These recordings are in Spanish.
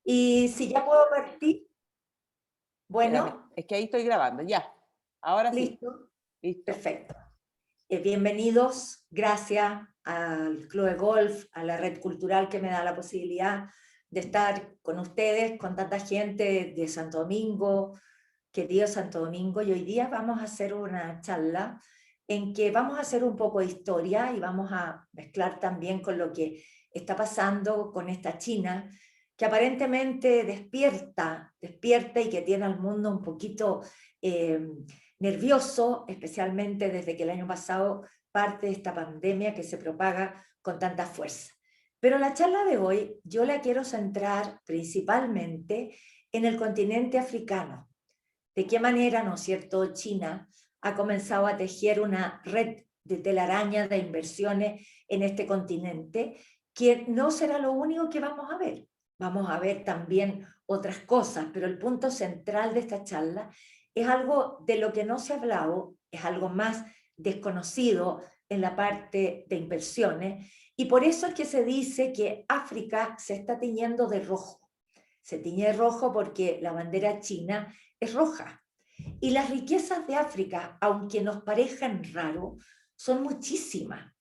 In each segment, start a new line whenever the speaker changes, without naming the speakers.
Y si ya puedo partir,
Espérame,
bueno,
es que ahí estoy grabando, ya. Ahora sí,
listo,
listo.
perfecto. Bienvenidos, gracias al Club de Golf, a la red cultural que me da la posibilidad de estar con ustedes, con tanta gente de Santo Domingo, querido Santo Domingo, y hoy día vamos a hacer una charla en que vamos a hacer un poco de historia y vamos a mezclar también con lo que está pasando con esta China, que aparentemente despierta y que tiene al mundo un poquito nervioso, especialmente desde que el año pasado parte de esta pandemia que se propaga con tanta fuerza. Pero la charla de hoy yo la quiero centrar principalmente en el continente africano. De qué manera, ¿no es cierto?, China ha comenzado a tejer una red de telaraña de inversiones en este continente, que no será lo único que vamos a ver. Vamos a ver también otras cosas, pero el punto central de esta charla es algo de lo que no se ha hablado, es algo más desconocido en la parte de inversiones, y por eso es que se dice que África se está tiñendo de rojo. Se tiñe de rojo porque la bandera china es roja. Y las riquezas de África, aunque nos parezcan raro, son muchísimas.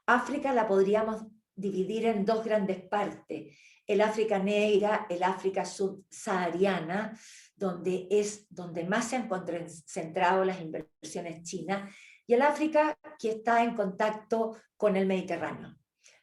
África la podríamos dividir en dos grandes partes: el África negra, el África subsahariana, donde es donde más se han concentrado las inversiones chinas, y el África que está en contacto con el Mediterráneo.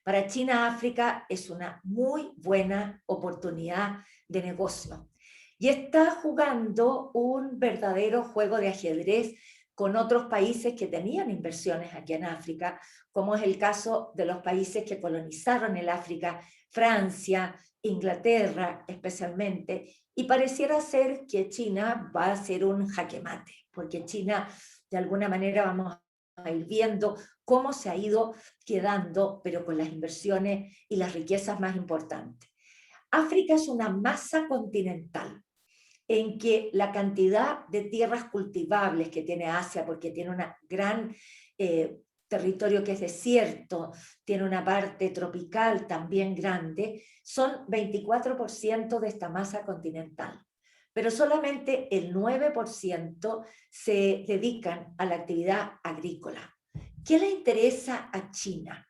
Para China, África es una muy buena oportunidad de negocio y está jugando un verdadero juego de ajedrez con otros países que tenían inversiones aquí en África, como es el caso de los países que colonizaron el África, Francia, Inglaterra especialmente, y pareciera ser que China va a ser un jaque mate, porque China de alguna manera vamos a ir viendo cómo se ha ido quedando, pero con las inversiones y las riquezas más importantes. África es una masa continental en que la cantidad de tierras cultivables que tiene Asia, porque tiene un gran territorio que es desierto, tiene una parte tropical también grande, son 24% de esta masa continental. Pero solamente el 9% se dedican a la actividad agrícola. ¿Qué le interesa a China?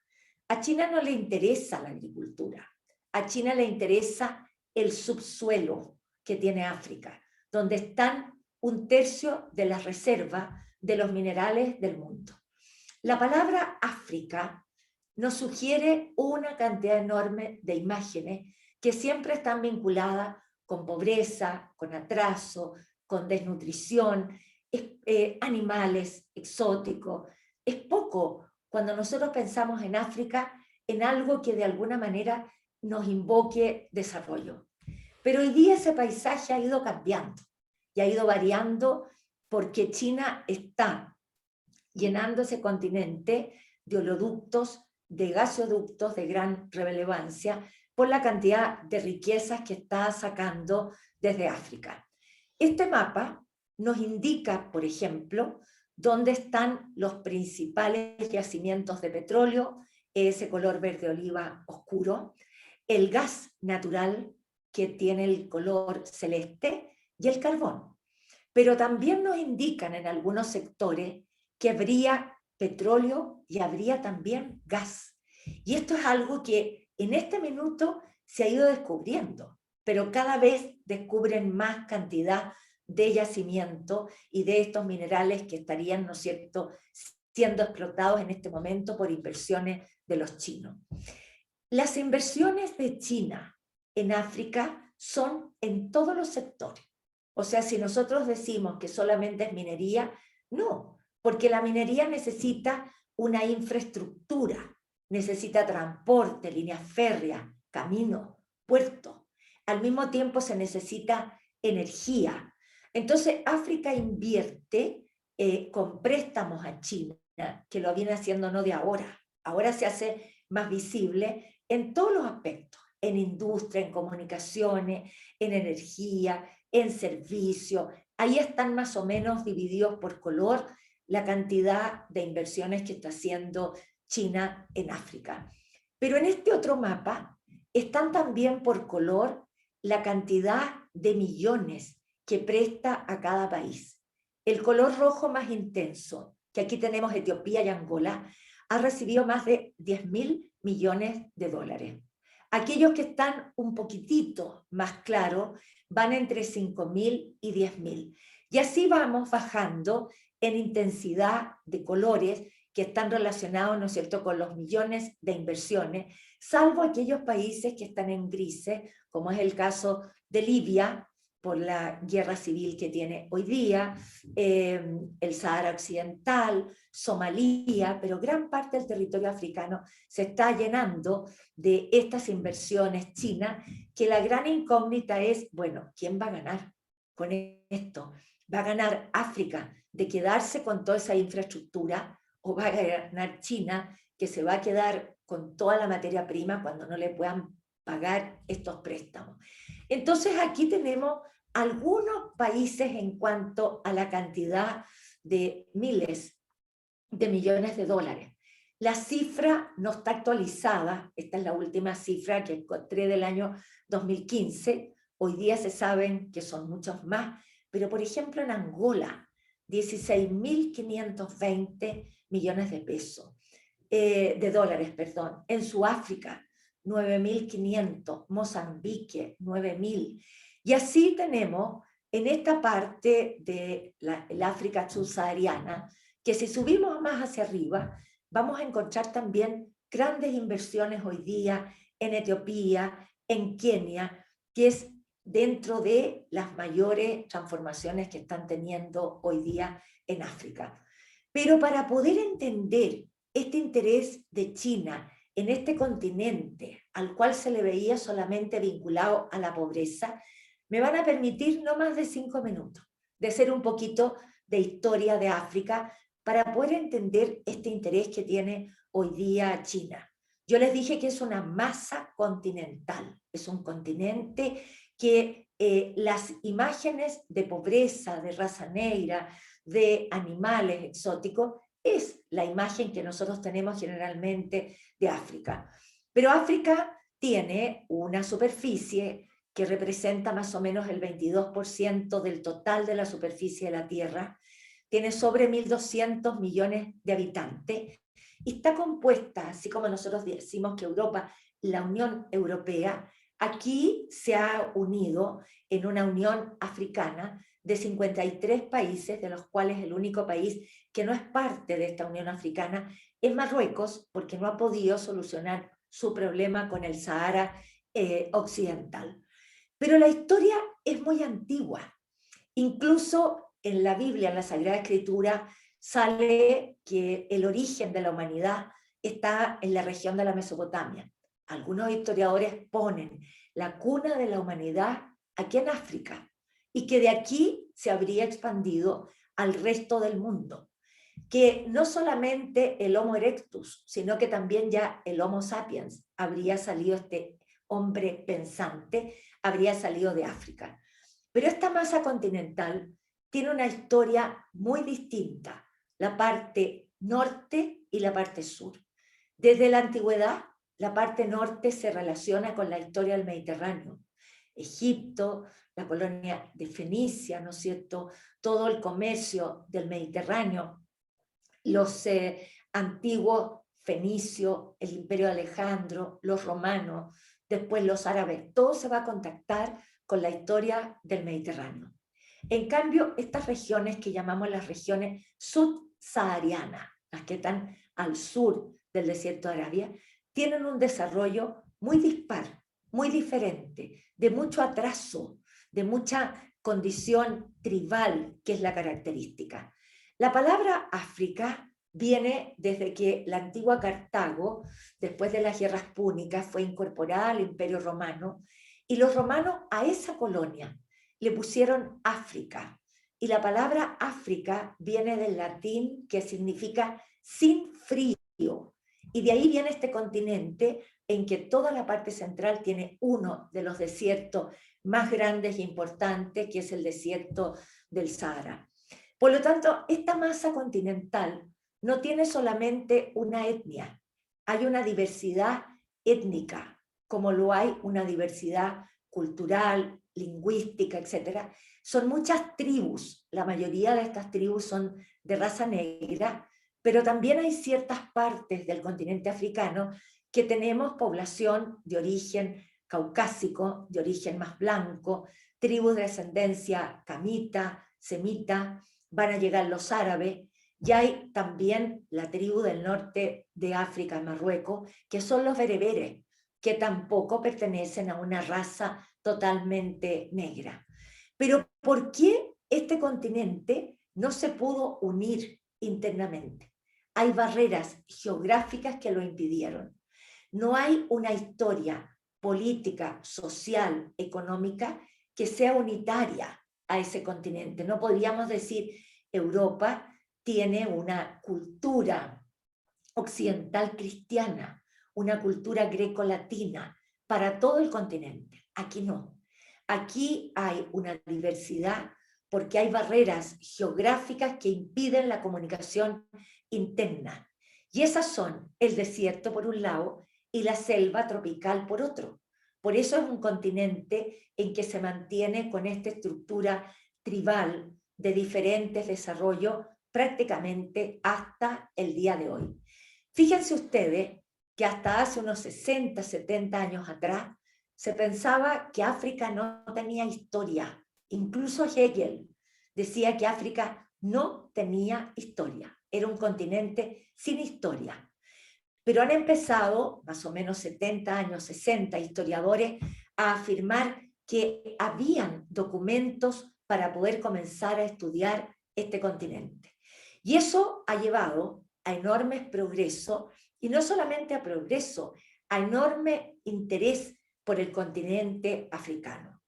A China no le interesa la agricultura. A China le interesa el subsuelo que tiene África, donde están un tercio de las reservas de los minerales del mundo. La palabra África nos sugiere una cantidad enorme de imágenes que siempre están vinculadas con pobreza, con atraso, con desnutrición, animales exóticos. Es poco cuando nosotros pensamos en África en algo que de alguna manera nos invoque desarrollo. Pero hoy día ese paisaje ha ido cambiando y ha ido variando porque China está llenando ese continente de oleoductos, de gasoductos de gran relevancia por la cantidad de riquezas que está sacando desde África. Este mapa nos indica, por ejemplo, dónde están los principales yacimientos de petróleo, ese color verde oliva oscuro, el gas natural que tiene el color celeste y el carbón. Pero también nos indican en algunos sectores que habría petróleo y habría también gas. Y esto es algo que en este minuto se ha ido descubriendo, pero cada vez descubren más cantidad de yacimiento y de estos minerales que estarían, ¿no es cierto?, siendo explotados en este momento por inversiones de los chinos. Las inversiones de China en África son en todos los sectores. O sea, si nosotros decimos que solamente es minería, no, porque la minería necesita una infraestructura, necesita transporte, líneas férreas, caminos, puertos. Al mismo tiempo se necesita energía. Entonces, África invierte con préstamos a China, que lo viene haciendo no de ahora. Ahora se hace más visible en todos los aspectos, en industria, en comunicaciones, en energía, en servicio. Ahí están más o menos divididos por color la cantidad de inversiones que está haciendo China en África. Pero en este otro mapa están también por color la cantidad de millones que presta a cada país. El color rojo más intenso, que aquí tenemos Etiopía y Angola, ha recibido más de 10.000 millones de dólares. Aquellos que están un poquitito más claros van entre 5.000 y 10.000. Y así vamos bajando en intensidad de colores que están relacionados, ¿no es cierto?, con los millones de inversiones, salvo aquellos países que están en grises, como es el caso de Libia, por la guerra civil que tiene hoy día, el Sahara Occidental, Somalia, pero gran parte del territorio africano se está llenando de estas inversiones chinas, que la gran incógnita es, bueno, ¿quién va a ganar con esto? ¿Va a ganar África de quedarse con toda esa infraestructura o va a ganar China, que se va a quedar con toda la materia prima cuando no le puedan pagar estos préstamos? Entonces aquí tenemos algunos países en cuanto a la cantidad de miles de millones de dólares. La cifra no está actualizada, esta es la última cifra que encontré del año 2015, hoy día se saben que son muchos más, pero por ejemplo en Angola, 16.520 millones de pesos, de dólares, perdón. En Sudáfrica, 9.500, Mozambique, 9.000. Y así tenemos en esta parte de la África subsahariana, que si subimos más hacia arriba, vamos a encontrar también grandes inversiones hoy día en Etiopía, en Kenia, que es dentro de las mayores transformaciones que están teniendo hoy día en África. Pero para poder entender este interés de China en este continente, al cual se le veía solamente vinculado a la pobreza, me van a permitir no más de 5 minutos de hacer un poquito de historia de África para poder entender este interés que tiene hoy día China. Yo les dije que es una masa continental, es un continente que las imágenes de pobreza, de raza negra, de animales exóticos, es la imagen que nosotros tenemos generalmente de África. Pero África tiene una superficie que representa más o menos el 22% del total de la superficie de la Tierra, tiene sobre 1.200 millones de habitantes y está compuesta, así como nosotros decimos que Europa, la Unión Europea, aquí se ha unido en una Unión Africana de 53 países, de los cuales el único país que no es parte de esta Unión Africana es Marruecos, porque no ha podido solucionar su problema con el Sahara Occidental. Pero la historia es muy antigua. Incluso en la Biblia, en la Sagrada Escritura, sale que el origen de la humanidad está en la región de la Mesopotamia. Algunos historiadores ponen la cuna de la humanidad aquí en África y que de aquí se habría expandido al resto del mundo. Que no solamente el Homo erectus, sino que también ya el Homo sapiens habría salido, este hombre pensante, habría salido de África. Pero esta masa continental tiene una historia muy distinta, la parte norte y la parte sur. Desde la antigüedad, la parte norte se relaciona con la historia del Mediterráneo. Egipto, la colonia de Fenicia, ¿no es cierto? Todo el comercio del Mediterráneo, los antiguos fenicios, el imperio de Alejandro, los romanos, después los árabes, todo se va a contactar con la historia del Mediterráneo. En cambio, estas regiones que llamamos las regiones subsaharianas, las que están al sur del desierto de Arabia, tienen un desarrollo muy dispar, muy diferente, de mucho atraso, de mucha condición tribal, que es la característica. La palabra África viene desde que la antigua Cartago, después de las guerras púnicas, fue incorporada al Imperio Romano, y los romanos a esa colonia le pusieron África. Y la palabra África viene del latín, que significa sin frío. Y de ahí viene este continente en que toda la parte central tiene uno de los desiertos más grandes e importantes, que es el desierto del Sahara. Por lo tanto, esta masa continental no tiene solamente una etnia, hay una diversidad étnica, como lo hay una diversidad cultural, lingüística, etcétera, son muchas tribus. La mayoría de estas tribus son de raza negra, pero también hay ciertas partes del continente africano que tenemos población de origen caucásico, de origen más blanco, tribus de descendencia camita, semita, van a llegar los árabes, y hay también la tribu del norte de África, Marruecos, que son los bereberes, que tampoco pertenecen a una raza totalmente negra. Pero ¿por qué este continente no se pudo unir internamente? Hay barreras geográficas que lo impidieron. No hay una historia política, social, económica que sea unitaria a ese continente. No podríamos decir Europa tiene una cultura occidental cristiana, una cultura greco-latina para todo el continente. Aquí no. Aquí hay una diversidad porque hay barreras geográficas que impiden la comunicación interna. Y esas son el desierto por un lado y la selva tropical por otro. Por eso es un continente en que se mantiene con esta estructura tribal de diferentes desarrollos prácticamente hasta el día de hoy. Fíjense ustedes que hasta hace unos 60, 70 años atrás se pensaba que África no tenía historia. Incluso Hegel decía que África no tenía historia. Era un continente sin historia. Pero han empezado, más o menos 70 años, 60 historiadores, a afirmar que habían documentos para poder comenzar a estudiar este continente. Y eso ha llevado a enormes progresos, y no solamente a progreso, a enorme interés por el continente africano.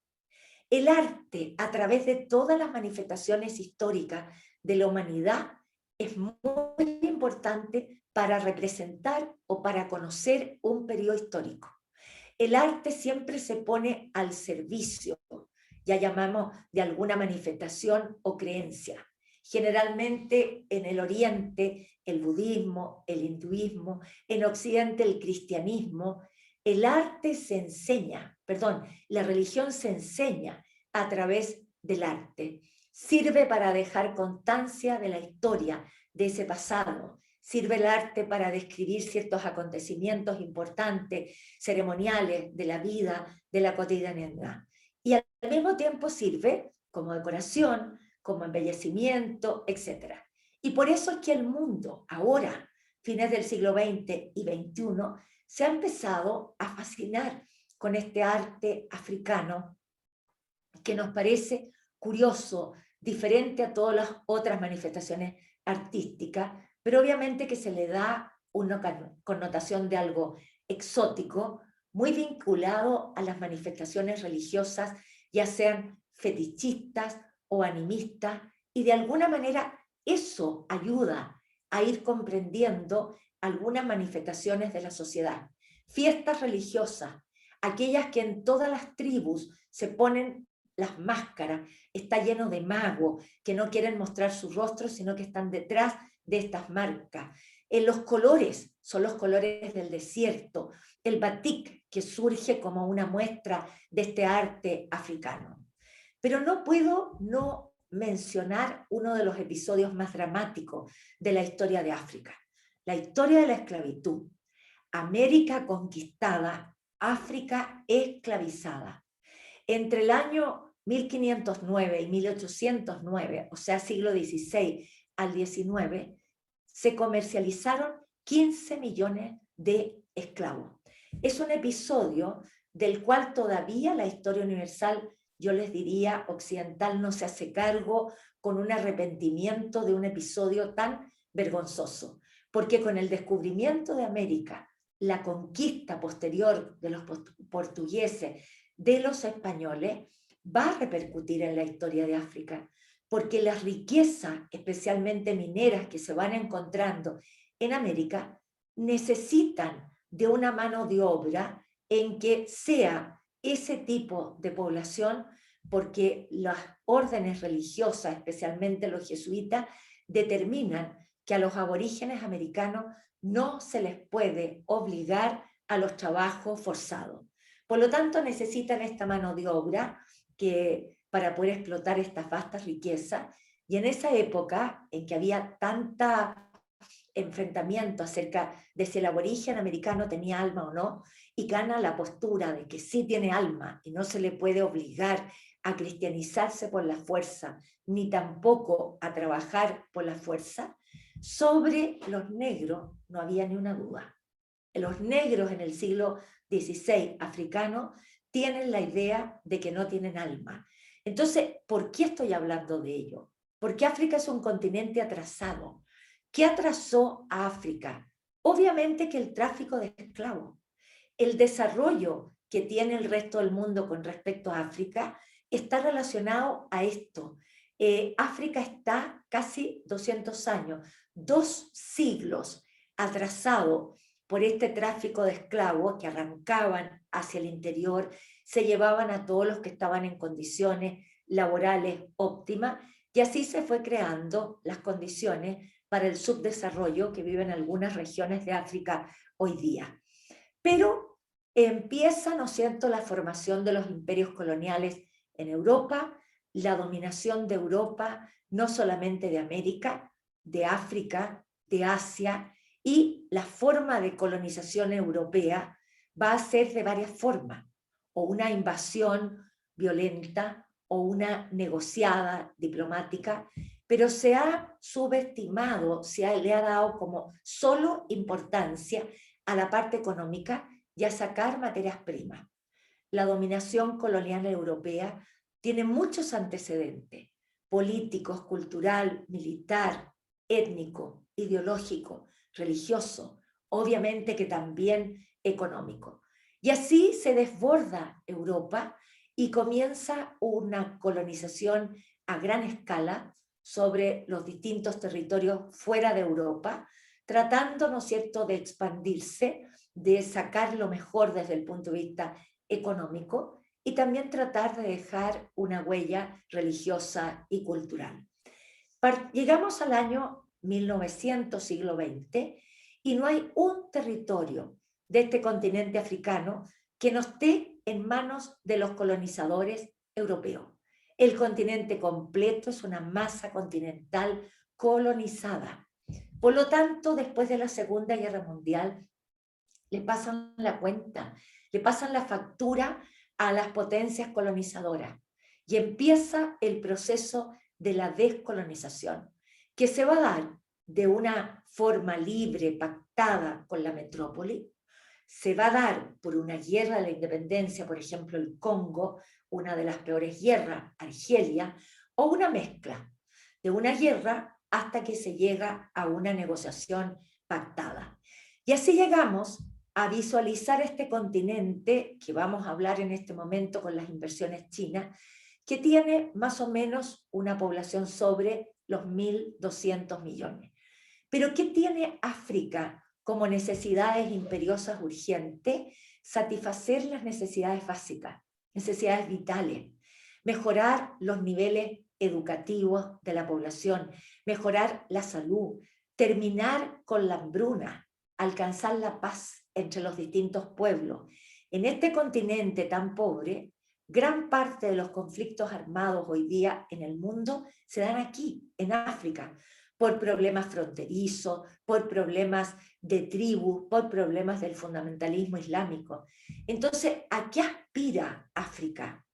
El arte, a través de todas las manifestaciones históricas de la humanidad, es muy importante para representar o para conocer un periodo histórico. El arte siempre se pone al servicio, ya llamamos de alguna manifestación o creencia. Generalmente en el Oriente el budismo, el hinduismo, en Occidente el cristianismo, el arte se enseña, la religión se enseña a través del arte. Sirve para dejar constancia de la historia, de ese pasado. Sirve el arte para describir ciertos acontecimientos importantes, ceremoniales de la vida, de la cotidianidad. Y al mismo tiempo sirve como decoración, como embellecimiento, etc. Y por eso es que el mundo ahora, fines del siglo XX y XXI, se ha empezado a fascinar con este arte africano que nos parece curioso, diferente a todas las otras manifestaciones artísticas, pero obviamente que se le da una connotación de algo exótico, muy vinculado a las manifestaciones religiosas, ya sean fetichistas o animistas, y de alguna manera eso ayuda a ir comprendiendo algunas manifestaciones de la sociedad. Fiestas religiosas, aquellas que en todas las tribus se ponen las máscaras, está lleno de magos que no quieren mostrar su rostro, sino que están detrás de estas marcas. Los colores son los colores del desierto, el batik que surge como una muestra de este arte africano. Pero no puedo no mencionar uno de los episodios más dramáticos de la historia de África, la historia de la esclavitud. América conquistada, África esclavizada. Entre el año 1509 y 1809, o sea, siglo XVI al XIX, se comercializaron 15 millones de esclavos. Es un episodio del cual todavía la historia universal, yo les diría occidental, no se hace cargo con un arrepentimiento de un episodio tan vergonzoso, porque con el descubrimiento de América, la conquista posterior de los portugueses, de los españoles, va a repercutir en la historia de África, porque las riquezas, especialmente mineras, que se van encontrando en América, necesitan de una mano de obra en que sea ese tipo de población, porque las órdenes religiosas, especialmente los jesuitas, determinan que a los aborígenes americanos no se les puede obligar a los trabajos forzados. Por lo tanto, necesitan esta mano de obra para poder explotar estas vastas riquezas. Y en esa época en que había tanta enfrentamiento acerca de si el aborigen americano tenía alma o no, y gana la postura de que sí tiene alma y no se le puede obligar a cristianizarse por la fuerza, ni tampoco a trabajar por la fuerza, sobre los negros no había ni una duda. Los negros en el siglo XVI africanos tienen la idea de que no tienen alma. Entonces, ¿por qué estoy hablando de ello? Porque África es un continente atrasado. ¿Qué atrasó a África? Obviamente que el tráfico de esclavos. El desarrollo que tiene el resto del mundo con respecto a África está relacionado a esto. África está casi 200 años, 2 siglos atrasado por este tráfico de esclavos que arrancaban hacia el interior, se llevaban a todos los que estaban en condiciones laborales óptimas, y así se fue creando las condiciones para el subdesarrollo que viven algunas regiones de África hoy día. Pero empieza, ¿no es cierto?, la formación de los imperios coloniales en Europa, la dominación de Europa, no solamente de América, de África, de Asia, y la forma de colonización europea va a ser de varias formas, o una invasión violenta, o una negociada diplomática, pero se ha subestimado, le ha dado como solo importancia a la parte económica y a sacar materias primas. La dominación colonial europea tiene muchos antecedentes, políticos, cultural, militar, étnico, ideológico, religioso, obviamente que también económico. Y así se desborda Europa y comienza una colonización a gran escala sobre los distintos territorios fuera de Europa, tratando, ¿no es cierto?, de expandirse, de sacar lo mejor desde el punto de vista económico y también tratar de dejar una huella religiosa y cultural. Llegamos al año 1900, siglo XX, y no hay un territorio de este continente africano que no esté en manos de los colonizadores europeos. El continente completo es una masa continental colonizada. Por lo tanto, después de la Segunda Guerra Mundial, le pasan la cuenta, le pasan la factura a las potencias colonizadoras y empieza el proceso de la descolonización, que se va a dar de una forma libre, pactada con la metrópoli, se va a dar por una guerra de la independencia, por ejemplo el Congo, una de las peores guerras, Argelia, o una mezcla de una guerra hasta que se llega a una negociación pactada. Y así llegamos a visualizar este continente, que vamos a hablar en este momento con las inversiones chinas, que tiene más o menos una población sobre los 1.200 millones. Pero ¿qué tiene África como necesidades imperiosas urgentes? Satisfacer las necesidades básicas, necesidades vitales, mejorar los niveles educativos de la población, mejorar la salud, terminar con la hambruna, alcanzar la paz entre los distintos pueblos. En este continente tan pobre, gran parte de los conflictos armados hoy día en el mundo se dan aquí, en África, por problemas fronterizos, por problemas de tribu, por problemas del fundamentalismo islámico. Entonces, ¿a qué aspira África?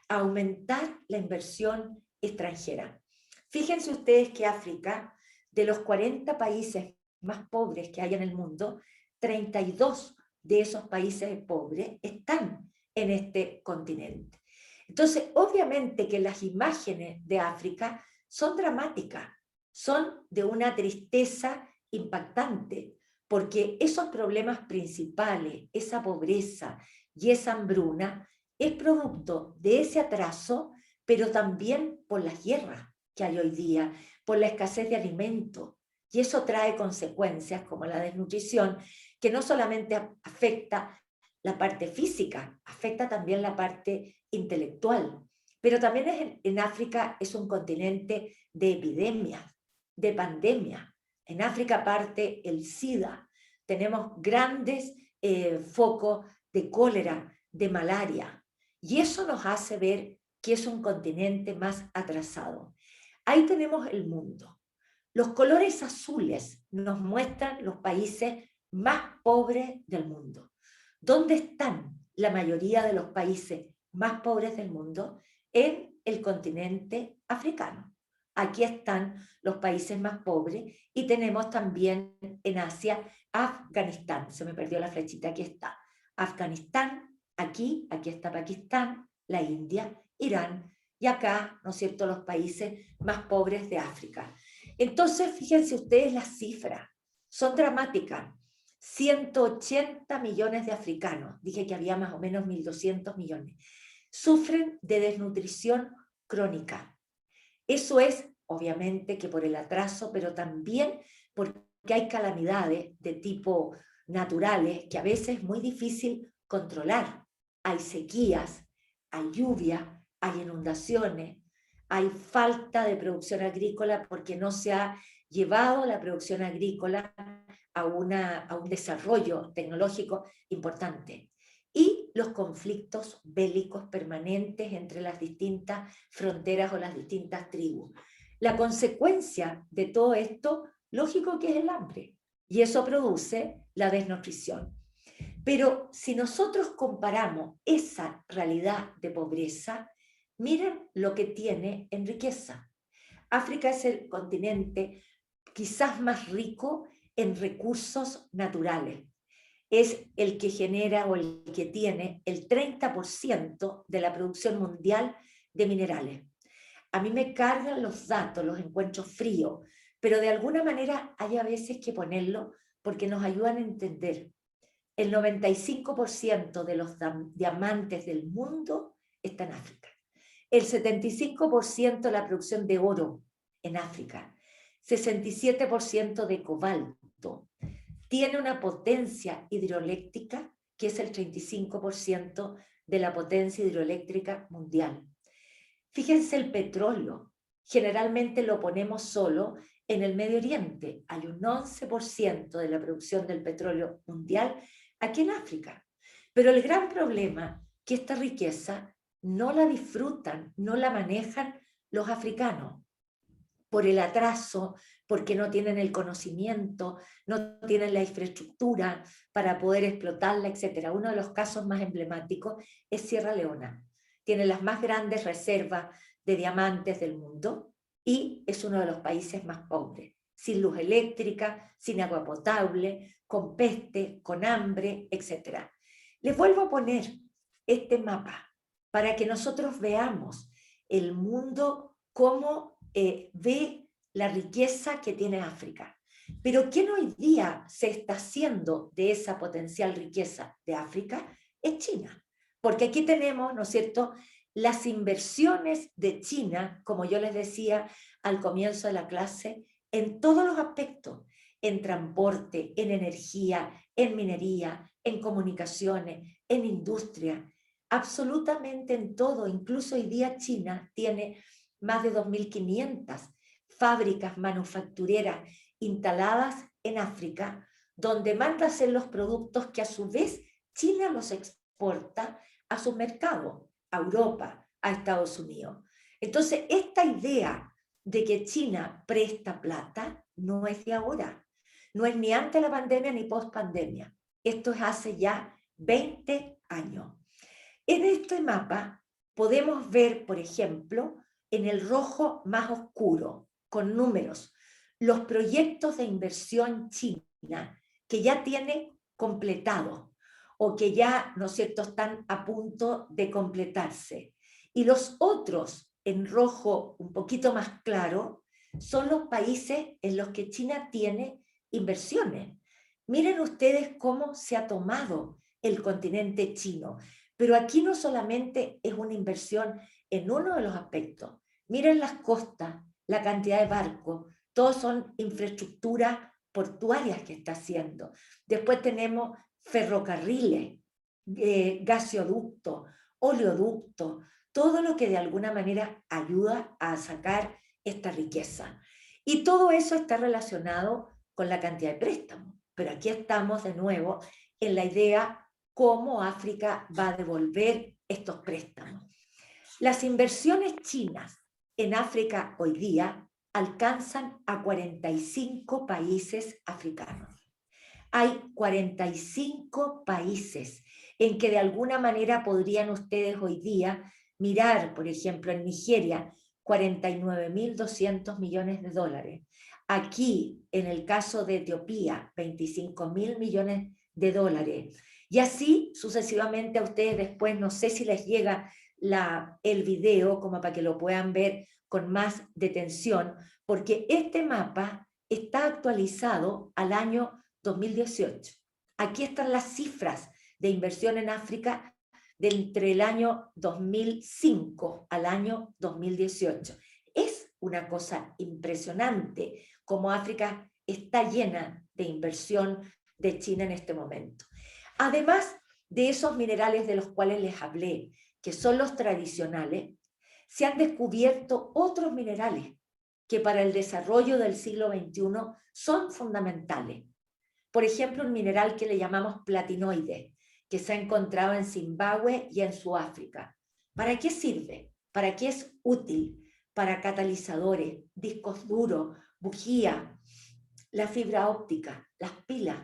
A aumentar la inversión extranjera. Fíjense ustedes que África, de los 40 países más pobres que hay en el mundo, 32 de esos países pobres están en este continente. Entonces, obviamente que las imágenes de África son dramáticas, son de una tristeza impactante, porque esos problemas principales, esa pobreza y esa hambruna, es producto de ese atraso, pero también por las guerras que hay hoy día, por la escasez de alimentos, y eso trae consecuencias como la desnutrición, que no solamente afecta la parte física, afecta también la parte intelectual, pero también en África es un continente de epidemias, de pandemias. En África parte el SIDA, tenemos grandes focos de cólera, de malaria. Y eso nos hace ver que es un continente más atrasado. Ahí tenemos el mundo. Los colores azules nos muestran los países más pobres del mundo. ¿Dónde están la mayoría de los países más pobres del mundo? En el continente africano. Aquí están los países más pobres y tenemos también en Asia Afganistán. Se me perdió la flechita, aquí está. Afganistán, aquí está Pakistán, la India, Irán y acá, ¿no es cierto?, los países más pobres de África. Entonces, fíjense ustedes las cifras, son dramáticas. 180 millones de africanos, dije que había más o menos 1.200 millones, sufren de desnutrición crónica. Eso es, obviamente, que por el atraso, pero también porque hay calamidades de tipo naturales que a veces es muy difícil controlar. Hay sequías, hay lluvia, hay inundaciones, hay falta de producción agrícola porque no se ha llevado la producción agrícola a un desarrollo tecnológico importante. Y los conflictos bélicos permanentes entre las distintas fronteras o las distintas tribus. La consecuencia de todo esto, lógico que es el hambre, y eso produce la desnutrición. Pero si nosotros comparamos esa realidad de pobreza, miren lo que tiene en riqueza. África es el continente quizás más rico en recursos naturales. Es el que genera o el que tiene el 30% de la producción mundial de minerales. A mí me cargan los datos, los encuentro fríos, pero de alguna manera hay a veces que ponerlo porque nos ayudan a entender. El 95% de los diamantes del mundo está en África. El 75% de la producción de oro en África. 67% de cobalto. Tiene una potencia hidroeléctrica que es el 35% de la potencia hidroeléctrica mundial. Fíjense el petróleo. Generalmente lo ponemos solo en el Medio Oriente. Hay un 11% de la producción del petróleo mundial aquí en África. Pero el gran problema es que esta riqueza no la disfrutan, no la manejan los africanos por el atraso, porque no tienen el conocimiento, no tienen la infraestructura para poder explotarla, etc. Uno de los casos más emblemáticos es Sierra Leona. Tiene las más grandes reservas de diamantes del mundo y es uno de los países más pobres, sin luz eléctrica, sin agua potable, con peste, con hambre, etc. Les vuelvo a poner este mapa para que nosotros veamos el mundo como ve la riqueza que tiene África. Pero ¿quién hoy día se está haciendo de esa potencial riqueza de África? Es China. Porque aquí tenemos, ¿no es cierto?, las inversiones de China, como yo les decía al comienzo de la clase, en todos los aspectos, en transporte, en energía, en minería, en comunicaciones, en industria, absolutamente en todo. Incluso hoy día China tiene más de 2.500 fábricas manufactureras instaladas en África, donde manda hacer los productos que a su vez China los exporta a sus mercados, a Europa, a Estados Unidos. Entonces, esta idea de que China presta plata no es de ahora, no es ni antes de la pandemia ni post pandemia. Esto es hace ya 20 años. En este mapa podemos ver, por ejemplo, en el rojo más oscuro, con números, los proyectos de inversión china que ya tiene completado o que ya, ¿no es cierto?, están a punto de completarse. Y los otros, en rojo un poquito más claro, son los países en los que China tiene inversiones. Miren ustedes cómo se ha tomado el continente chino. Pero aquí no solamente es una inversión en uno de los aspectos. Miren las costas, la cantidad de barcos, todos son infraestructuras portuarias que está haciendo. Después tenemos ferrocarriles, gasoductos, oleoductos, todo lo que de alguna manera ayuda a sacar esta riqueza. Y todo eso está relacionado con la cantidad de préstamos. Pero aquí estamos de nuevo en la idea cómo África va a devolver estos préstamos. Las inversiones chinas en África hoy día alcanzan a 45 países africanos. Hay 45 países en que de alguna manera podrían ustedes hoy día mirar, por ejemplo, en Nigeria, 49.200 millones de dólares. Aquí, en el caso de Etiopía, 25.000 millones de dólares. Y así sucesivamente a ustedes después, no sé si les llega el video como para que lo puedan ver con más detención, porque este mapa está actualizado al año 2018. Aquí están las cifras de inversión en África de entre el año 2005 al año 2018. Es una cosa impresionante cómo África está llena de inversión de China en este momento. Además de esos minerales de los cuales les hablé, que son los tradicionales, se han descubierto otros minerales que para el desarrollo del siglo XXI son fundamentales. Por ejemplo, un mineral que le llamamos platinoide, que se ha encontrado en Zimbabue y en Sudáfrica. ¿Para qué sirve? ¿Para qué es útil? Para catalizadores, discos duros, bujía, la fibra óptica, las pilas.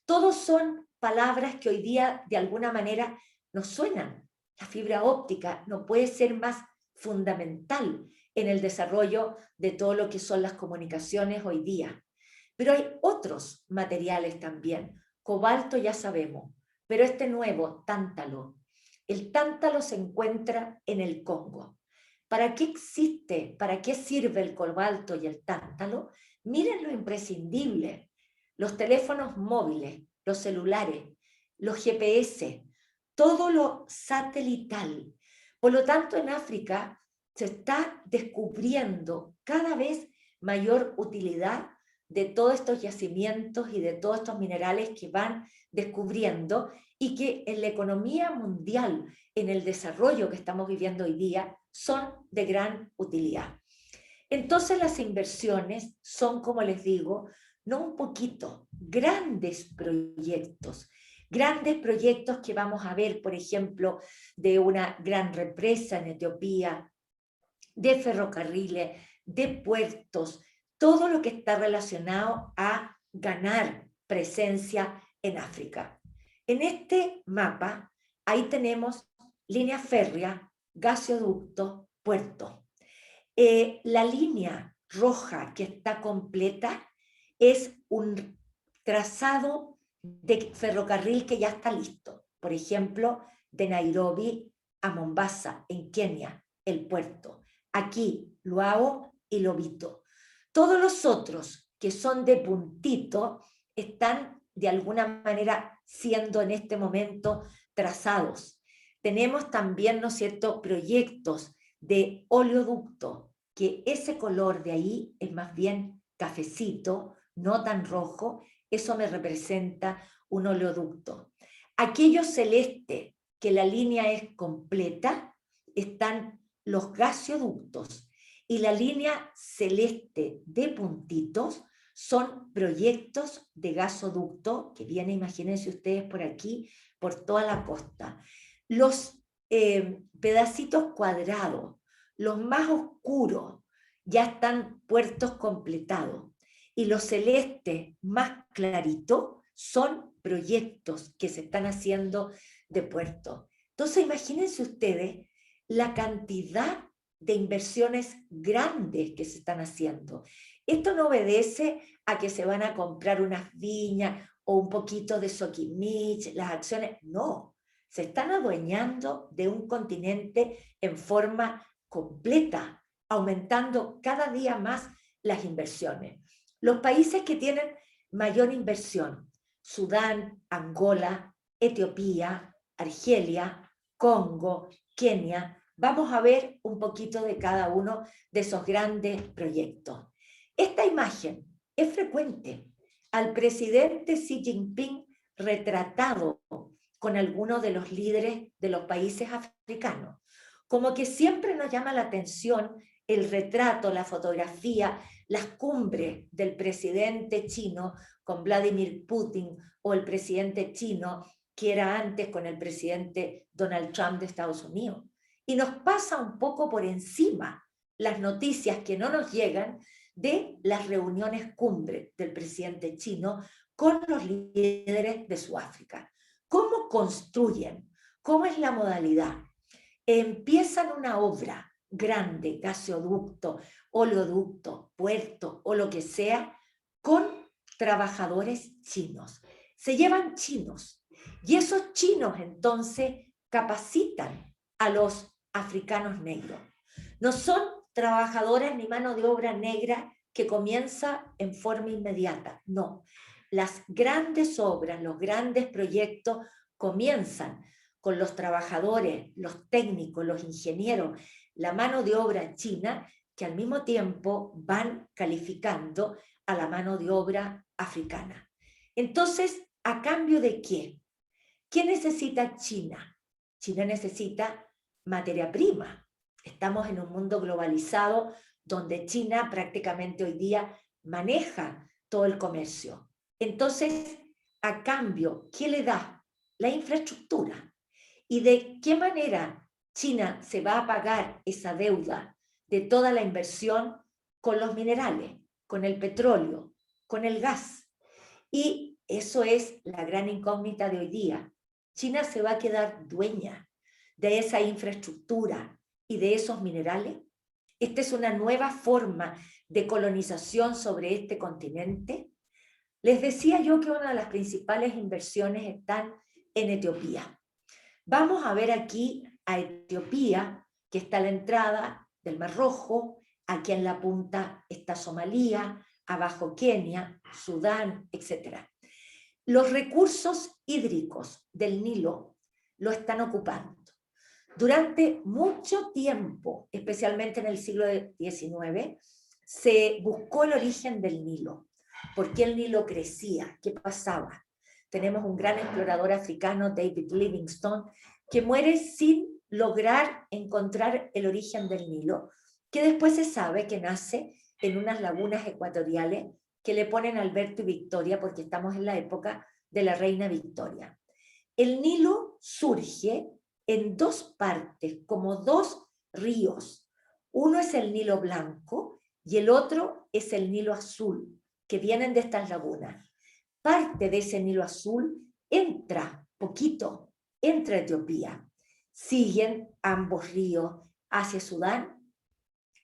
Todos son palabras que hoy día de alguna manera nos suenan. La fibra óptica no puede ser más fundamental en el desarrollo de todo lo que son las comunicaciones hoy día. Pero hay otros materiales también. Cobalto ya sabemos, pero este nuevo, tántalo. El tántalo se encuentra en el Congo. ¿Para qué existe? ¿Para qué sirve el cobalto y el tántalo? Miren lo imprescindible. Los teléfonos móviles, los celulares, los GPS, todo lo satelital. Por lo tanto, en África se está descubriendo cada vez mayor utilidad de todos estos yacimientos y de todos estos minerales que van descubriendo y que en la economía mundial, en el desarrollo que estamos viviendo hoy día, son de gran utilidad. Entonces las inversiones son, como les digo, no un poquito, grandes proyectos que vamos a ver, por ejemplo, de una gran represa en Etiopía, de ferrocarriles, de puertos, todo lo que está relacionado a ganar presencia en África. En este mapa, ahí tenemos línea férrea, gasoducto, puerto. La línea roja que está completa es un trazado de ferrocarril que ya está listo. Por ejemplo, de Nairobi a Mombasa, en Kenia, el puerto. Aquí, Luau y Lobito. Todos los otros que son de puntito están de alguna manera siendo en este momento trazados. Tenemos también, ¿no es cierto?, proyectos de oleoducto, que ese color de ahí es más bien cafecito, no tan rojo, eso me representa un oleoducto. Aquello celeste, que la línea es completa, están los gasoductos, y la línea celeste de puntitos son proyectos de gasoducto que vienen, imagínense ustedes, por aquí, por toda la costa. Los pedacitos cuadrados, los más oscuros, ya están puertos completados, y los celestes más claritos son proyectos que se están haciendo de puertos. Entonces imagínense ustedes la cantidad de inversiones grandes que se están haciendo. Esto no obedece a que se van a comprar unas viñas o un poquito de Soquimich, las acciones, no. Se están adueñando de un continente en forma completa, aumentando cada día más las inversiones. Los países que tienen mayor inversión: Sudán, Angola, Etiopía, Argelia, Congo, Kenia. Vamos a ver un poquito de cada uno de esos grandes proyectos. Esta imagen es frecuente. Al presidente Xi Jinping retratado con algunos de los líderes de los países africanos. Como que siempre nos llama la atención el retrato, la fotografía, las cumbres del presidente chino con Vladimir Putin, o el presidente chino que era antes con el presidente Donald Trump de Estados Unidos. Y nos pasa un poco por encima las noticias que no nos llegan de las reuniones cumbre del presidente chino con los líderes de Sudáfrica. ¿Cómo construyen? ¿Cómo es la modalidad? Empiezan una obra grande, gasoducto, oleoducto, puerto o lo que sea, con trabajadores chinos. Se llevan chinos y esos chinos entonces capacitan a los africanos negros. No son trabajadores ni mano de obra negra que comienza en forma inmediata, no. Las grandes obras, los grandes proyectos comienzan con los trabajadores, los técnicos, los ingenieros, la mano de obra china, que al mismo tiempo van calificando a la mano de obra africana. Entonces, ¿a cambio de qué? ¿Qué necesita China? China necesita materia prima. Estamos en un mundo globalizado donde China prácticamente hoy día maneja todo el comercio. Entonces, a cambio, ¿qué le da? La infraestructura. ¿Y de qué manera China se va a pagar esa deuda de toda la inversión? Con los minerales, con el petróleo, con el gas. Y eso es la gran incógnita de hoy día. China se va a quedar dueña de esa infraestructura y de esos minerales. Esta es una nueva forma de colonización sobre este continente. Les decía yo que una de las principales inversiones están en Etiopía. Vamos a ver aquí a Etiopía, que está a la entrada del Mar Rojo, aquí en la punta está Somalia, abajo Kenia, Sudán, etc. Los recursos hídricos del Nilo lo están ocupando. Durante mucho tiempo, especialmente en el siglo XIX, se buscó el origen del Nilo. ¿Por qué el Nilo crecía? ¿Qué pasaba? Tenemos un gran explorador africano, David Livingstone, que muere sin lograr encontrar el origen del Nilo, que después se sabe que nace en unas lagunas ecuatoriales que le ponen Alberto y Victoria, porque estamos en la época de la reina Victoria. El Nilo surge en dos partes, como dos ríos. Uno es el Nilo Blanco y el otro es el Nilo Azul, que vienen de estas lagunas. Parte de ese Nilo Azul entra, poquito, entra a Etiopía. Siguen ambos ríos hacia Sudán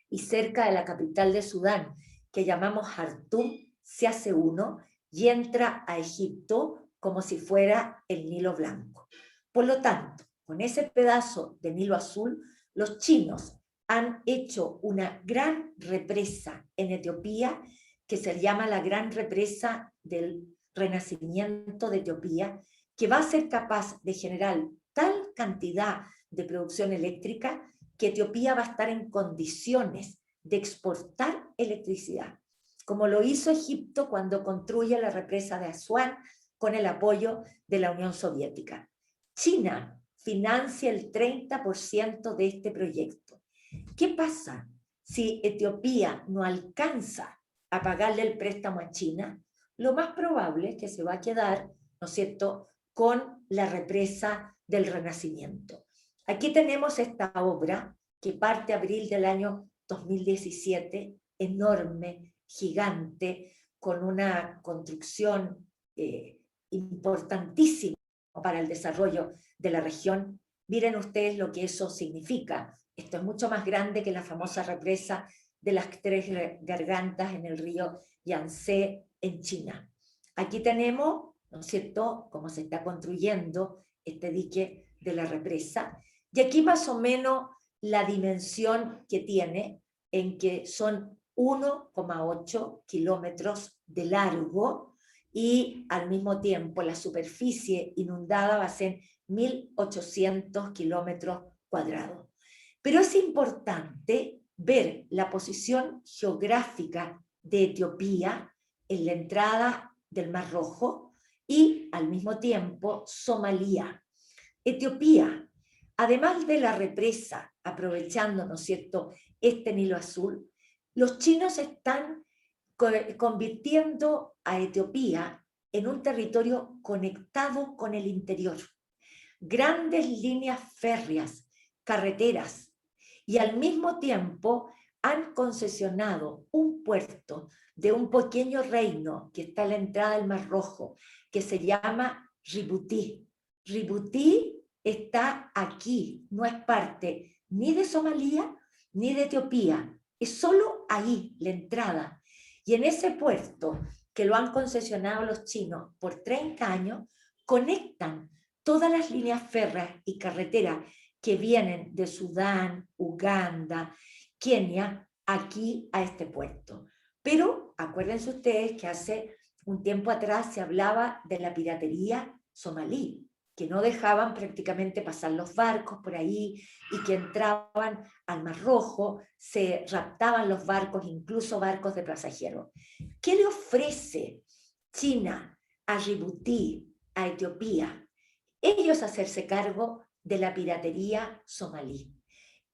y cerca de la capital de Sudán, que llamamos Jartum, se hace uno y entra a Egipto como si fuera el Nilo Blanco. Por lo tanto, con ese pedazo de Nilo Azul, los chinos han hecho una gran represa en Etiopía que se llama la Gran Represa del Renacimiento de Etiopía, que va a ser capaz de generar tal cantidad de producción eléctrica que Etiopía va a estar en condiciones de exportar electricidad, como lo hizo Egipto cuando construye la represa de Asuán con el apoyo de la Unión Soviética. China financia el 30% de este proyecto. ¿Qué pasa si Etiopía no alcanza a pagarle el préstamo a China? Lo más probable es que se va a quedar, ¿no es cierto?, con la represa del Renacimiento. Aquí tenemos esta obra que parte abril del año 2017, enorme, gigante, con una construcción importantísima para el desarrollo de la región. Miren ustedes lo que eso significa. Esto es mucho más grande que la famosa represa de las Tres Gargantas en el río Yangtze en China. Aquí tenemos, ¿no es cierto?, cómo se está construyendo este dique de la represa. Y aquí más o menos la dimensión que tiene, en que son 1,8 kilómetros de largo y al mismo tiempo la superficie inundada va a ser 1.800 kilómetros cuadrados. Pero es importante ver la posición geográfica de Etiopía en la entrada del Mar Rojo y al mismo tiempo Somalia. Etiopía, además de la represa, aprovechando, ¿no es cierto?, este Nilo Azul, los chinos están convirtiendo a Etiopía en un territorio conectado con el interior. Grandes líneas férreas, carreteras, y al mismo tiempo han concesionado un puerto de un pequeño reino que está a la entrada del Mar Rojo, que se llama Djibouti. Djibouti está aquí, no es parte ni de Somalia ni de Etiopía, es solo ahí la entrada. Y en ese puerto, que lo han concesionado los chinos por 30 años, conectan todas las líneas férreas y carreteras que vienen de Sudán, Uganda, Kenia, aquí a este puerto. Pero acuérdense ustedes que hace un tiempo atrás se hablaba de la piratería somalí, que no dejaban prácticamente pasar los barcos por ahí y que entraban al Mar Rojo, se raptaban los barcos, incluso barcos de pasajeros. ¿Qué le ofrece China a Djibouti, a Etiopía? Ellos hacerse cargo de la piratería somalí.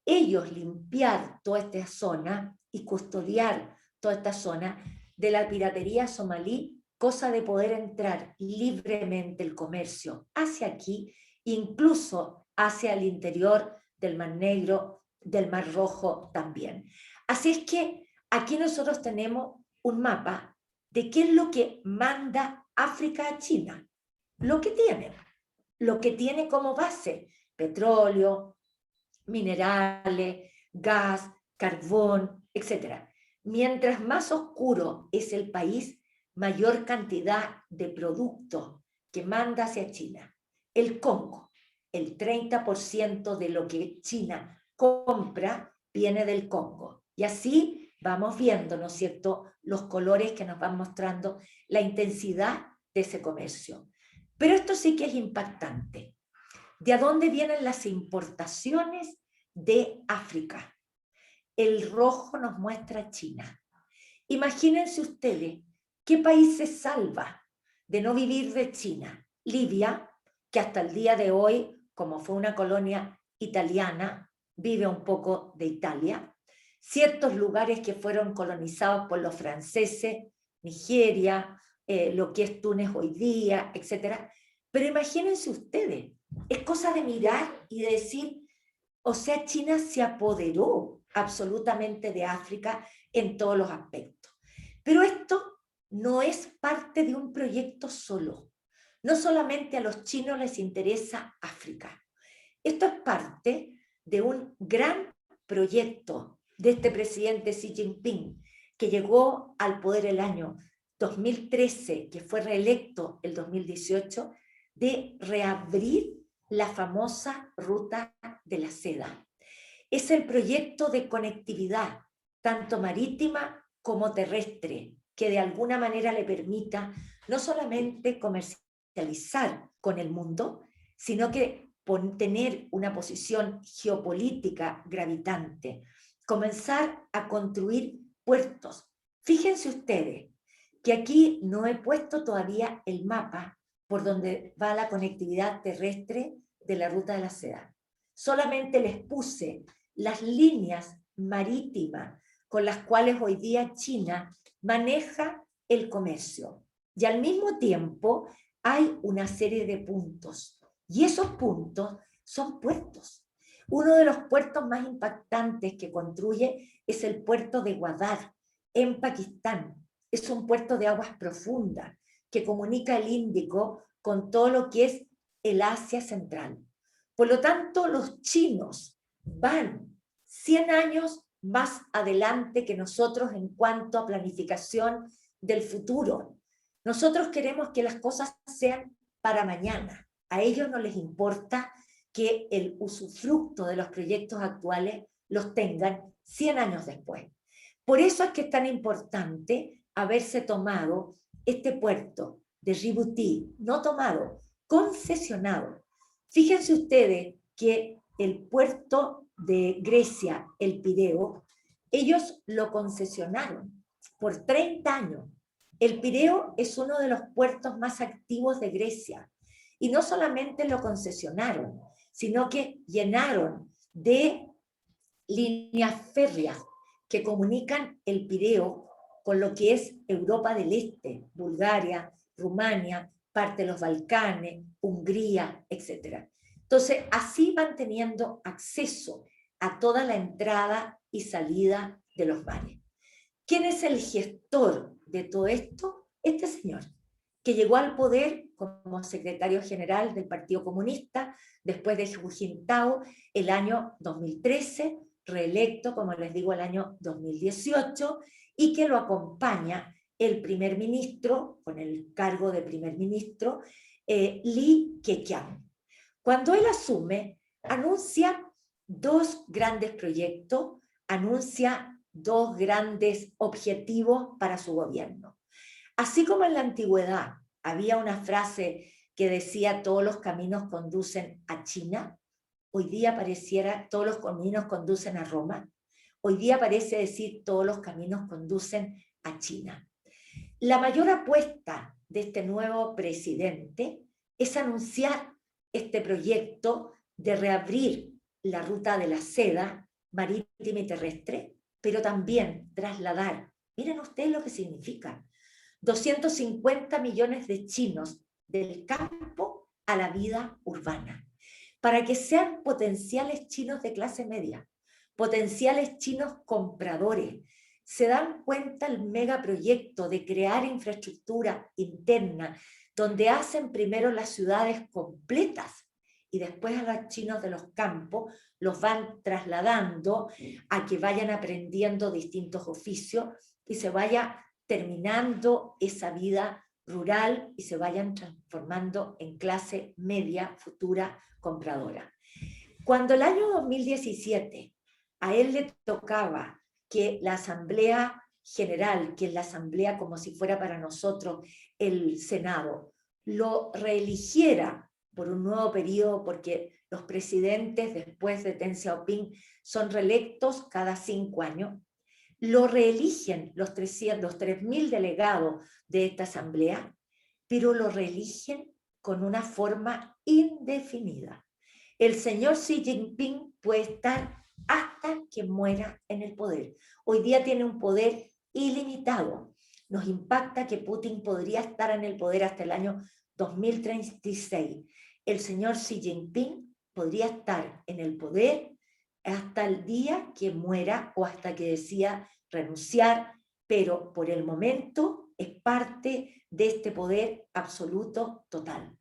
Ellos limpiar toda esta zona y custodiar toda esta zona de la piratería somalí, cosa de poder entrar libremente el comercio hacia aquí, incluso hacia el interior del Mar Negro, del Mar Rojo también. Así es que aquí nosotros tenemos un mapa de qué es lo que manda África a China, lo que tiene como base petróleo, minerales, gas, carbón, etc. Mientras más oscuro es el país, mayor cantidad de productos que manda hacia China. El Congo, el 30% de lo que China compra viene del Congo. Y así vamos viendo, ¿no es cierto?, los colores que nos van mostrando la intensidad de ese comercio. Pero esto sí que es impactante. ¿De dónde vienen las importaciones de África? El rojo nos muestra China. Imagínense ustedes, ¿qué país se salva de no vivir de China? Libia, que hasta el día de hoy, como fue una colonia italiana, vive un poco de Italia. Ciertos lugares que fueron colonizados por los franceses, Nigeria, lo que es Túnez hoy día, etc. Pero imagínense ustedes, es cosa de mirar y de decir, o sea, China se apoderó absolutamente de África en todos los aspectos. Pero esto no es parte de un proyecto solo. No solamente a los chinos les interesa África. Esto es parte de un gran proyecto de este presidente Xi Jinping, que llegó al poder el año 2013, que fue reelecto el 2018, de reabrir la famosa ruta de la seda. Es el proyecto de conectividad, tanto marítima como terrestre, que de alguna manera le permita no solamente comercializar con el mundo, sino que tener una posición geopolítica gravitante, comenzar a construir puertos. Fíjense ustedes que aquí no he puesto todavía el mapa por donde va la conectividad terrestre de la ruta de la seda. Solamente les puse las líneas marítimas con las cuales hoy día China maneja el comercio. Y al mismo tiempo hay una serie de puntos. Y esos puntos son puertos. Uno de los puertos más impactantes que construye es el puerto de Gwadar, en Pakistán. Es un puerto de aguas profundas que comunica el Índico con todo lo que es el Asia Central. Por lo tanto, los chinos van 100 años más adelante que nosotros en cuanto a planificación del futuro. Nosotros queremos que las cosas sean para mañana. A ellos no les importa que el usufructo de los proyectos actuales los tengan 100 años después. Por eso es que es tan importante haberse tomado este puerto de Djibouti, no tomado, concesionado. Fíjense ustedes que el puerto de Grecia, el Pireo, ellos lo concesionaron por 30 años. El Pireo es uno de los puertos más activos de Grecia. Y no solamente lo concesionaron, sino que llenaron de líneas férreas que comunican el Pireo con lo que es Europa del Este, Bulgaria, Rumania, parte de los Balcanes, Hungría, etc. Entonces, así van teniendo acceso a toda la entrada y salida de los mares. ¿Quién es el gestor de todo esto? Este señor, que llegó al poder como secretario general del Partido Comunista después de Hu Jintao el año 2013, reelecto, como les digo, el año 2018, y que lo acompaña el primer ministro, con el cargo de primer ministro, Li Keqiang. Cuando él asume, anuncia dos grandes proyectos, anuncia dos grandes objetivos para su gobierno. Así como en la antigüedad había una frase que decía todos los caminos conducen a China, hoy día pareciera todos los caminos conducen a Roma, hoy día parece decir todos los caminos conducen a China. La mayor apuesta de este nuevo presidente es anunciar este proyecto de reabrir la ruta de la seda marítima y terrestre, pero también trasladar, miren ustedes lo que significa, 250 millones de chinos del campo a la vida urbana, para que sean potenciales chinos de clase media, potenciales chinos compradores. Se dan cuenta el megaproyecto de crear infraestructura interna, donde hacen primero las ciudades completas y después a los chinos de los campos los van trasladando a que vayan aprendiendo distintos oficios y se vaya terminando esa vida rural y se vayan transformando en clase media futura compradora. Cuando el año 2017 a él le tocaba que la Asamblea General, que es la Asamblea como si fuera para nosotros el Senado, lo reeligiera por un nuevo periodo, porque los presidentes después de Deng Xiaoping son reelectos cada 5 años, lo reeligen los 3.000 delegados de esta asamblea, pero lo reeligen con una forma indefinida. El señor Xi Jinping puede estar hasta que muera en el poder. Hoy día tiene un poder ilimitado. Nos impacta que Putin podría estar en el poder hasta el año 2036. El señor Xi Jinping podría estar en el poder hasta el día que muera o hasta que decida renunciar, pero por el momento es parte de este poder absoluto total.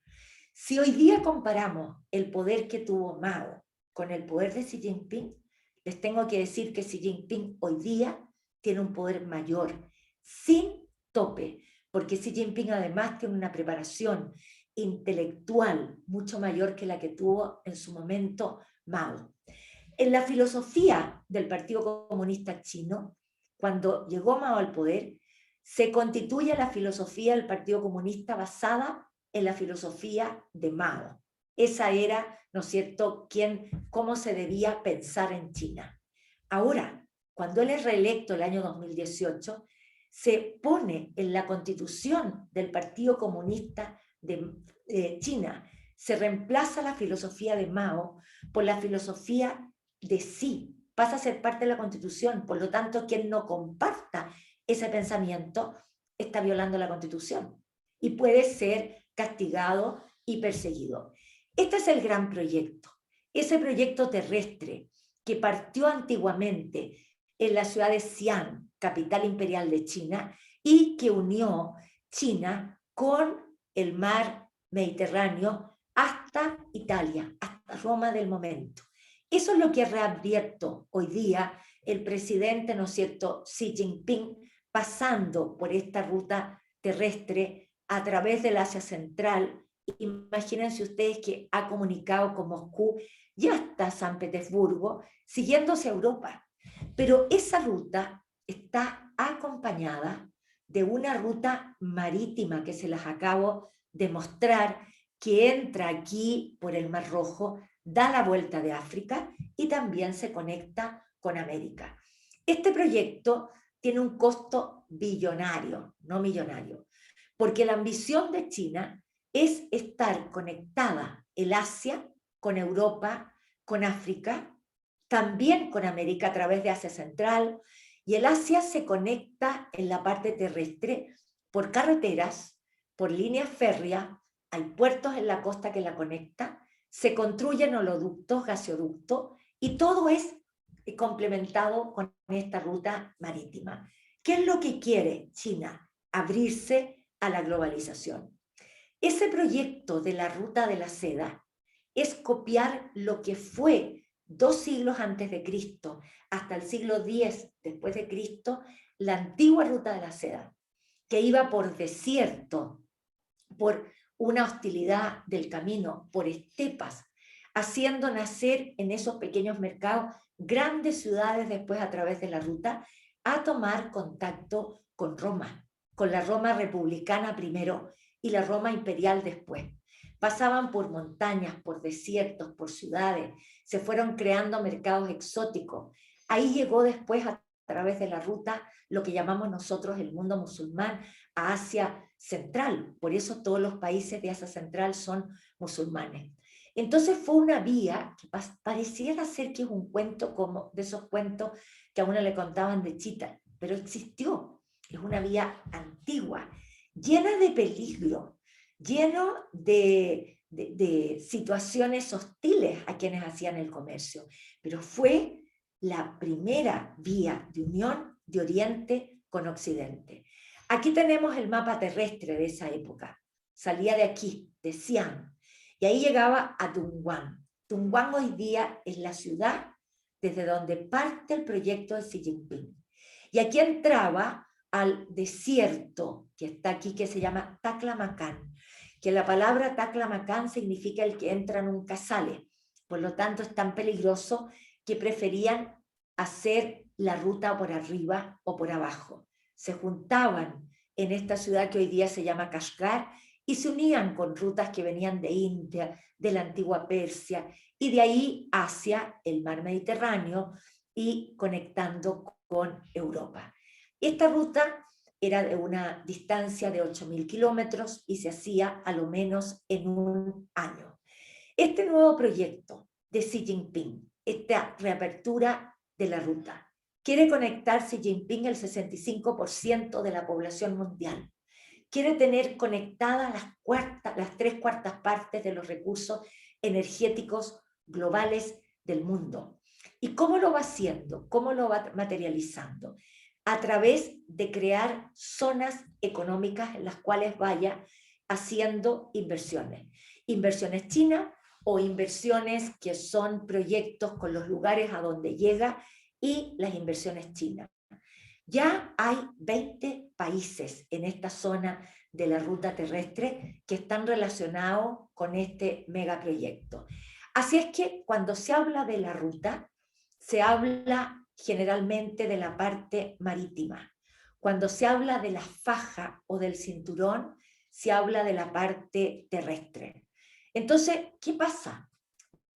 Si hoy día comparamos el poder que tuvo Mao con el poder de Xi Jinping, les tengo que decir que Xi Jinping hoy día tiene un poder mayor, sin tope, porque Xi Jinping además tiene una preparación intelectual mucho mayor que la que tuvo en su momento Mao. En la filosofía del Partido Comunista Chino, cuando llegó Mao al poder, se constituye la filosofía del Partido Comunista basada en la filosofía de Mao. Esa era, ¿no es cierto?, cómo se debía pensar en China. Ahora, cuando él es reelecto el año 2018, se pone en la constitución del Partido Comunista de China, se reemplaza la filosofía de Mao por la filosofía de Xi, pasa a ser parte de la Constitución, por lo tanto, quien no comparta ese pensamiento está violando la Constitución y puede ser castigado y perseguido. Este es el gran proyecto, ese proyecto terrestre que partió antiguamente en la ciudad de Xi'an, capital imperial de China, y que unió China con el mar Mediterráneo hasta Italia, hasta Roma del momento. Eso es lo que ha reabierto hoy día el presidente, ¿no es cierto?, Xi Jinping, pasando por esta ruta terrestre a través del Asia Central. Imagínense ustedes que ha comunicado con Moscú y hasta San Petersburgo, siguiendo hacia Europa. Pero esa ruta está acompañada de una ruta marítima que se las acabo de mostrar, que entra aquí por el Mar Rojo, da la vuelta de África y también se conecta con América. Este proyecto tiene un costo billonario, no millonario, porque la ambición de China es estar conectada el Asia con Europa, con África, también con América a través de Asia Central, y el Asia se conecta en la parte terrestre por carreteras, por líneas férreas, hay puertos en la costa que la conectan, se construyen oleoductos, gasoductos, y todo es complementado con esta ruta marítima. ¿Qué es lo que quiere China? Abrirse a la globalización. Ese proyecto de la ruta de la seda es copiar lo que fue 2 siglos antes de Cristo, hasta el siglo X después de Cristo, la antigua ruta de la seda, que iba por desierto, por una hostilidad del camino, por estepas, haciendo nacer en esos pequeños mercados grandes ciudades después a través de la ruta, a tomar contacto con Roma, con la Roma republicana primero y la Roma imperial después. Pasaban por montañas, por desiertos, por ciudades, se fueron creando mercados exóticos. Ahí llegó después a través de la ruta lo que llamamos nosotros el mundo musulmán, a Asia Central. Por eso todos los países de Asia Central son musulmanes. Entonces fue una vía que pareciera ser que es un cuento como de esos cuentos que a uno le contaban de Chita, pero existió. Es una vía antigua, llena de peligro, lleno de situaciones hostiles a quienes hacían el comercio, pero fue la primera vía de unión de Oriente con Occidente. Aquí tenemos el mapa terrestre de esa época. Salía de aquí, de Xi'an, y ahí llegaba a Dunhuang. Dunhuang hoy día es la ciudad desde donde parte el proyecto de Xi Jinping. Y aquí entraba al desierto que está aquí, que se llama Taklamakan, que la palabra Taklamakan significa el que entra nunca sale. Por lo tanto, es tan peligroso que preferían hacer la ruta por arriba o por abajo. Se juntaban en esta ciudad que hoy día se llama Kashgar y se unían con rutas que venían de India, de la antigua Persia, y de ahí hacia el mar Mediterráneo y conectando con Europa. Esta ruta era de una distancia de 8.000 kilómetros y se hacía a lo menos en un año. Este nuevo proyecto de Xi Jinping, esta reapertura de la ruta, quiere conectar Xi Jinping el 65% de la población mundial. Quiere tener conectadas las 3/4 partes de los recursos energéticos globales del mundo. ¿Y cómo lo va haciendo? ¿Cómo lo va materializando? A través de crear zonas económicas en las cuales vaya haciendo inversiones. Inversiones chinas o inversiones que son proyectos con los lugares a donde llega y las inversiones chinas. Ya hay 20 países en esta zona de la ruta terrestre que están relacionados con este megaproyecto. Así es que cuando se habla de la ruta, se habla generalmente de la parte marítima. Cuando se habla de la faja o del cinturón, se habla de la parte terrestre. Entonces, ¿qué pasa?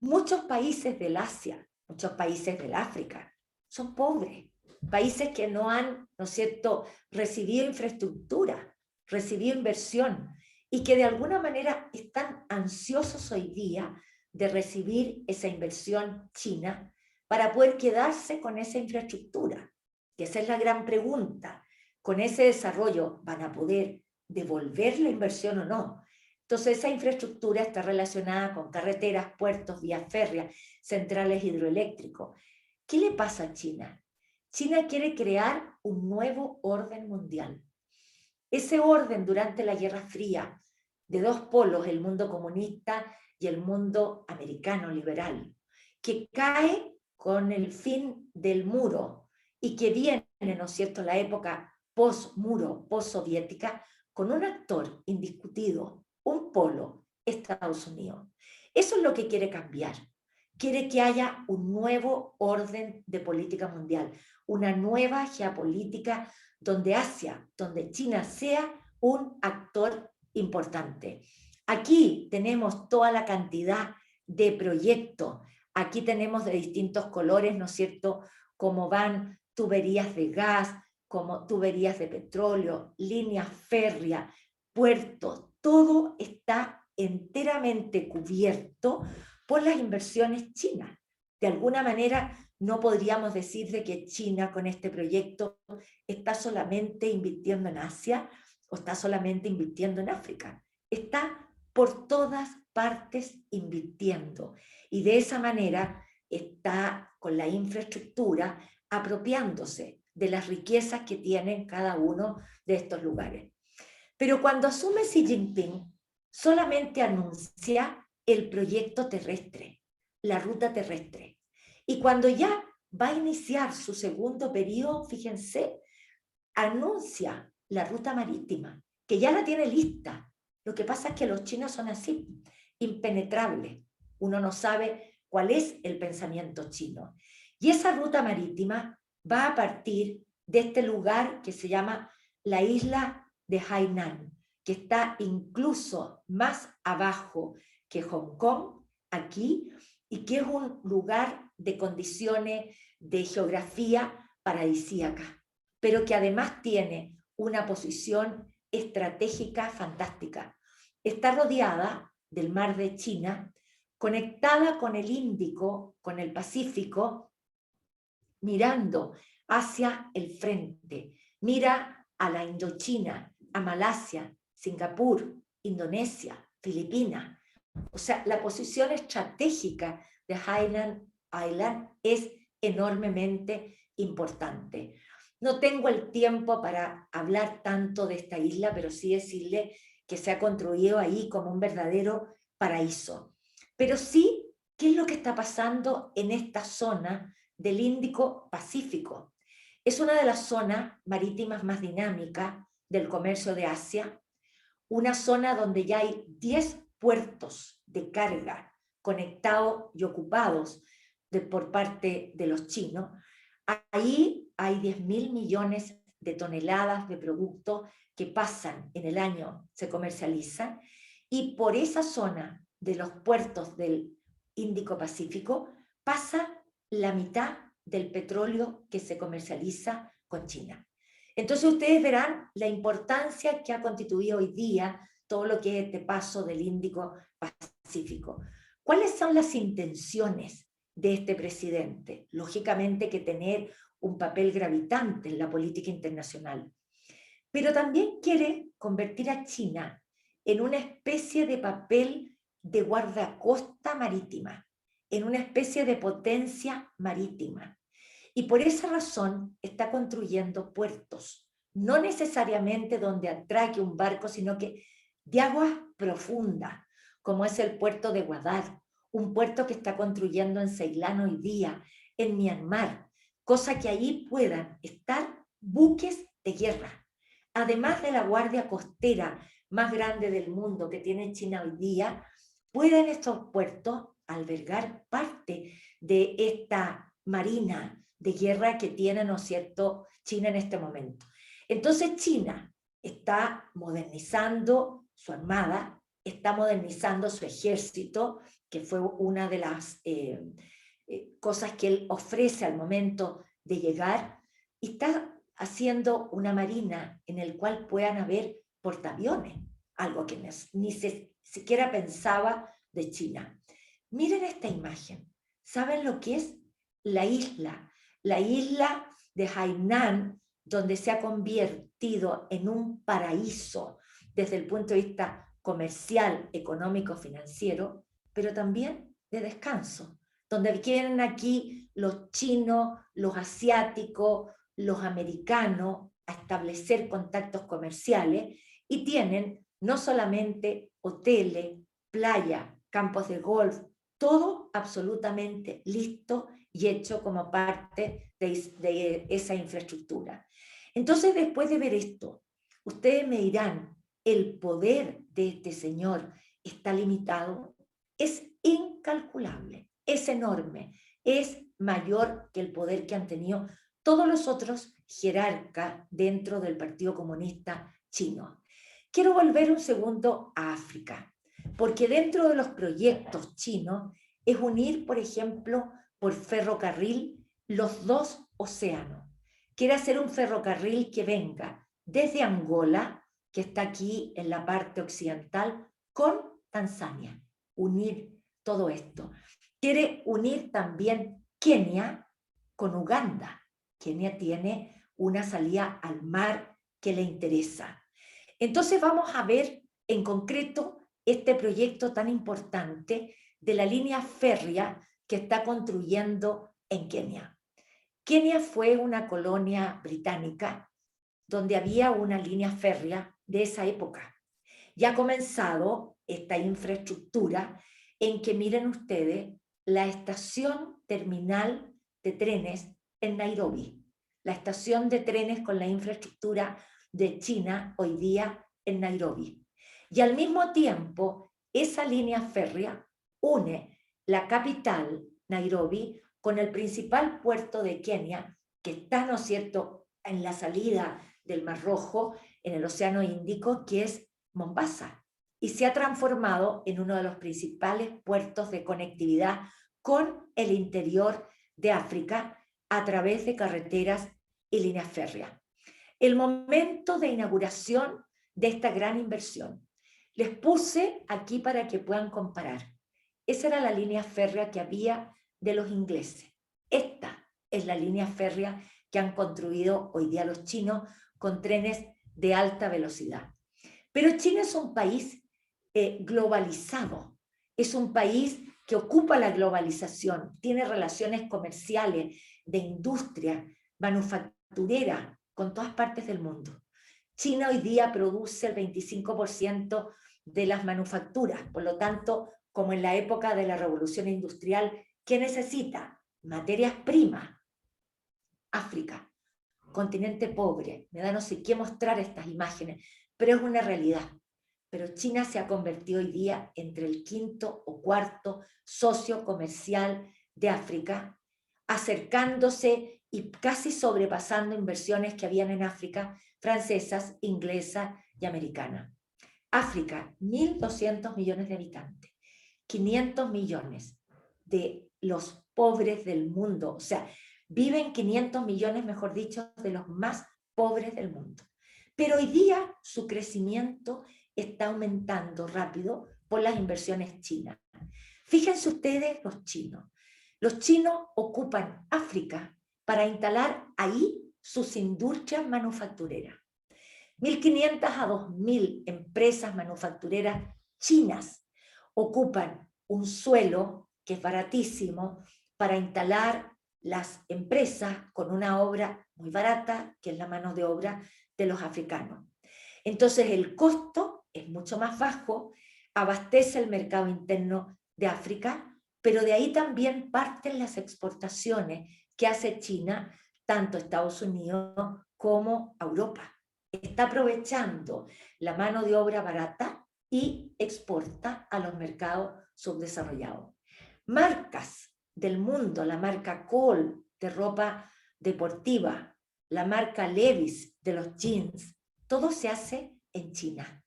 Muchos países del Asia, muchos países del África, son pobres. Países que no han, ¿no es cierto?, recibido infraestructura, recibido inversión, y que de alguna manera están ansiosos hoy día de recibir esa inversión china para poder quedarse con esa infraestructura. Y esa es la gran pregunta. ¿Con ese desarrollo van a poder devolver la inversión o no? Entonces esa infraestructura está relacionada con carreteras, puertos, vías férreas, centrales hidroeléctricos. ¿Qué le pasa a China? China quiere crear un nuevo orden mundial. Ese orden durante la Guerra Fría, de 2 polos, el mundo comunista y el mundo americano liberal, que cae con el fin del muro y que viene, ¿no es cierto?, la época post-muro, post-soviética, con un actor indiscutido, un polo, Estados Unidos. Eso es lo que quiere cambiar. Quiere que haya un nuevo orden de política mundial, una nueva geopolítica donde Asia, donde China sea un actor importante. Aquí tenemos toda la cantidad de proyectos, aquí tenemos de distintos colores, ¿no es cierto?, como van tuberías de gas, como tuberías de petróleo, líneas férreas, puertos, todo está enteramente cubierto por las inversiones chinas. De alguna manera no podríamos decir de que China con este proyecto está solamente invirtiendo en Asia, o está solamente invirtiendo en África. Está por todas partes invirtiendo y de esa manera está con la infraestructura apropiándose de las riquezas que tienen cada uno de estos lugares. Pero cuando asume Xi Jinping, solamente anuncia el proyecto terrestre, la ruta terrestre. Y cuando ya va a iniciar su segundo periodo, fíjense, anuncia la ruta marítima, que ya la tiene lista. Lo que pasa es que los chinos son así, impenetrables. Uno no sabe cuál es el pensamiento chino. Y esa ruta marítima va a partir de este lugar que se llama la isla de Hainan, que está incluso más abajo que Hong Kong, aquí, y que es un lugar de condiciones de geografía paradisíaca, pero que además tiene una posición estratégica fantástica. Está rodeada del mar de China, conectada con el Índico, con el Pacífico, mirando hacia el frente. Mira a la Indochina, a Malasia, Singapur, Indonesia, Filipinas. O sea, la posición estratégica de Hainan Island es enormemente importante. No tengo el tiempo para hablar tanto de esta isla, pero sí decirle que se ha construido ahí como un verdadero paraíso. Pero sí, ¿qué es lo que está pasando en esta zona del Índico-Pacífico? Es una de las zonas marítimas más dinámicas del comercio de Asia, una zona donde ya hay 10 puertos de carga conectados y ocupados por parte de los chinos. Ahí hay 10.000 millones de toneladas de productos que pasan en el año, se comercializan, y por esa zona de los puertos del Índico-Pacífico pasa la mitad del petróleo que se comercializa con China. Entonces ustedes verán la importancia que ha constituido hoy día todo lo que es este paso del Índico-Pacífico. ¿Cuáles son las intenciones de este presidente? Lógicamente que tener un papel gravitante en la política internacional, pero también quiere convertir a China en una especie de papel de guardacosta marítima, en una especie de potencia marítima. Y por esa razón está construyendo puertos, no necesariamente donde atraque un barco, sino que de aguas profundas, como es el puerto de Gwadar, un puerto que está construyendo en Ceilán hoy día, en Myanmar, cosa que allí puedan estar buques de guerra. Además de la guardia costera más grande del mundo que tiene China hoy día, pueden estos puertos albergar parte de esta marina de guerra que tiene, ¿no es cierto?, China en este momento. Entonces China está modernizando su armada, está modernizando su ejército, que fue una de las cosas que él ofrece al momento de llegar, y está haciendo una marina en el cual puedan haber portaaviones, algo que ni siquiera pensaba de China. Miren esta imagen. ¿Saben lo que es? La isla de Hainan, donde se ha convertido en un paraíso desde el punto de vista comercial, económico, financiero, pero también de descanso, donde vienen aquí los chinos, los asiáticos, los americanos a establecer contactos comerciales y tienen no solamente hoteles, playa, campos de golf, todo absolutamente listo y hecho como parte de esa infraestructura. Entonces, después de ver esto, ustedes me dirán, ¿el poder de este señor está limitado? Es incalculable, es enorme, es mayor que el poder que han tenido todos los otros jerarcas dentro del Partido Comunista Chino. Quiero volver un segundo a África, porque dentro de los proyectos chinos es unir, por ejemplo, por ferrocarril los dos océanos. Quiere hacer un ferrocarril que venga desde Angola, que está aquí en la parte occidental, con Tanzania, unir todo esto. Quiere unir también Kenia con Uganda. Kenia tiene una salida al mar que le interesa. Entonces vamos a ver en concreto este proyecto tan importante de la línea férrea que está construyendo en Kenia. Kenia fue una colonia británica donde había una línea férrea de esa época. Ya ha comenzado esta infraestructura en que, miren ustedes, la estación terminal de trenes en Nairobi, la estación de trenes con la infraestructura de China hoy día en Nairobi. Y al mismo tiempo, esa línea férrea une la capital, Nairobi, con el principal puerto de Kenia, que está, ¿no es cierto?, en la salida del Mar Rojo, en el Océano Índico, que es Mombasa, y se ha transformado en uno de los principales puertos de conectividad con el interior de África a través de carreteras y líneas férreas. El momento de inauguración de esta gran inversión. Les puse aquí para que puedan comparar. Esa era la línea férrea que había de los ingleses. Esta es la línea férrea que han construido hoy día los chinos con trenes de alta velocidad. Pero China es un país globalizado, es un país que ocupa la globalización, tiene relaciones comerciales, de industria, manufacturera, con todas partes del mundo. China hoy día produce el 25% de las manufacturas, por lo tanto, como en la época de la revolución industrial, ¿qué necesita? Materias primas. África, continente pobre, me da no sé qué mostrar estas imágenes, pero es una realidad. Pero China se ha convertido hoy día entre el quinto o cuarto socio comercial de África, acercándose y casi sobrepasando inversiones que habían en África, francesas, inglesas y americanas. África, 1.200 millones de habitantes, 500 millones de los pobres del mundo, o sea, viven 500 millones, mejor dicho, de los más pobres del mundo. Pero hoy día su crecimiento está aumentando rápido por las inversiones chinas. Fíjense ustedes los chinos. Los chinos ocupan África para instalar ahí sus industrias manufactureras. 1.500 a 2.000 empresas manufactureras chinas ocupan un suelo que es baratísimo para instalar las empresas con una obra muy barata, que es la mano de obra de los africanos. Entonces el costo es mucho más bajo, abastece el mercado interno de África, pero de ahí también parten las exportaciones que hace China, tanto a Estados Unidos como a Europa. Está aprovechando la mano de obra barata y exporta a los mercados subdesarrollados. Marcas del mundo, la marca Cole de ropa deportiva, la marca Levi's de los jeans, todo se hace en China.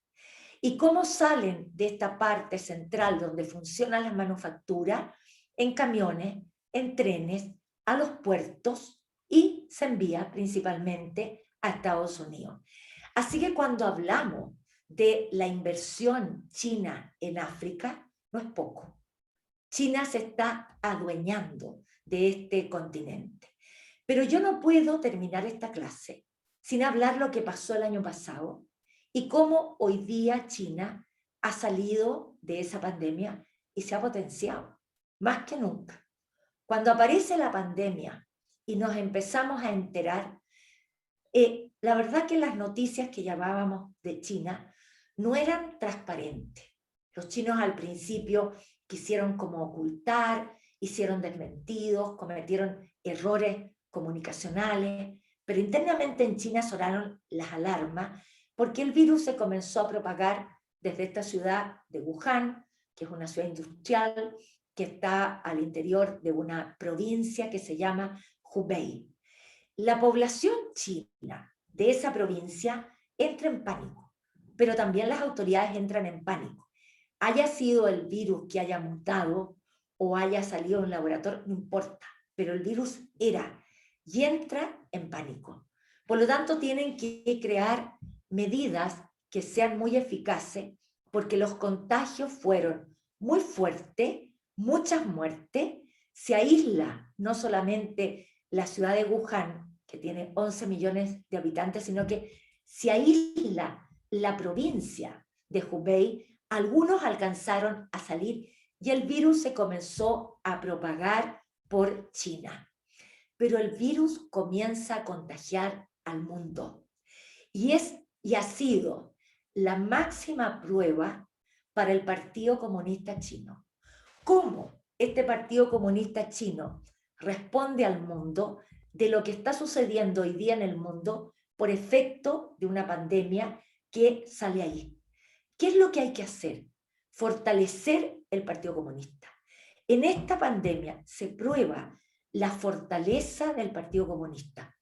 ¿Y cómo salen de esta parte central donde funcionan las manufacturas? En camiones, en trenes, a los puertos y se envía principalmente a Estados Unidos. Así que cuando hablamos de la inversión china en África, no es poco. China se está adueñando de este continente. Pero yo no puedo terminar esta clase sin hablar lo que pasó el año pasado y cómo hoy día China ha salido de esa pandemia y se ha potenciado, más que nunca. Cuando aparece la pandemia y nos empezamos a enterar, la verdad que las noticias que llamábamos de China no eran transparentes. Los chinos al principio quisieron como ocultar, hicieron desmentidos, cometieron errores comunicacionales, pero internamente en China sonaron las alarmas porque el virus se comenzó a propagar desde esta ciudad de Wuhan, que es una ciudad industrial que está al interior de una provincia que se llama Hubei. La población china de esa provincia entra en pánico, pero también las autoridades entran en pánico. Haya sido el virus que haya mutado o haya salido de un laboratorio, no importa, pero el virus era y entra en pánico. Por lo tanto, tienen que crear medidas que sean muy eficaces porque los contagios fueron muy fuertes, muchas muertes, se aísla no solamente la ciudad de Wuhan, que tiene 11 millones de habitantes, sino que se aísla la provincia de Hubei, algunos alcanzaron a salir y el virus se comenzó a propagar por China. Pero el virus comienza a contagiar al mundo. Y ha sido la máxima prueba para el Partido Comunista Chino. ¿Cómo este Partido Comunista Chino responde al mundo de lo que está sucediendo hoy día en el mundo por efecto de una pandemia que sale ahí? ¿Qué es lo que hay que hacer? Fortalecer el Partido Comunista. En esta pandemia se prueba la fortaleza del Partido Comunista,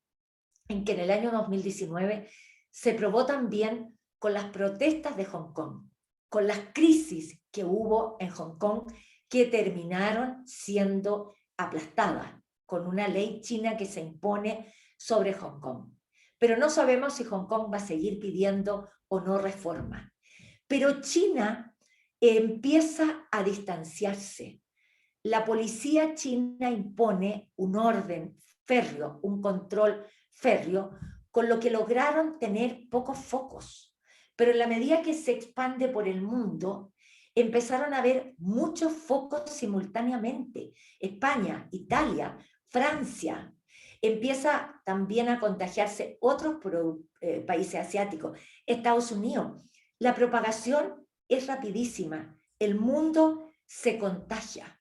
en que en el año 2019 se probó también con las protestas de Hong Kong, con las crisis que hubo en Hong Kong que terminaron siendo aplastadas con una ley china que se impone sobre Hong Kong. Pero no sabemos si Hong Kong va a seguir pidiendo o no reforma. Pero China empieza a distanciarse. La policía china impone un orden férreo, un control férreo, con lo que lograron tener pocos focos. Pero en la medida que se expande por el mundo, empezaron a haber muchos focos simultáneamente. España, Italia, Francia. Empieza también a contagiarse otros países asiáticos, Estados Unidos. La propagación es rapidísima. El mundo se contagia.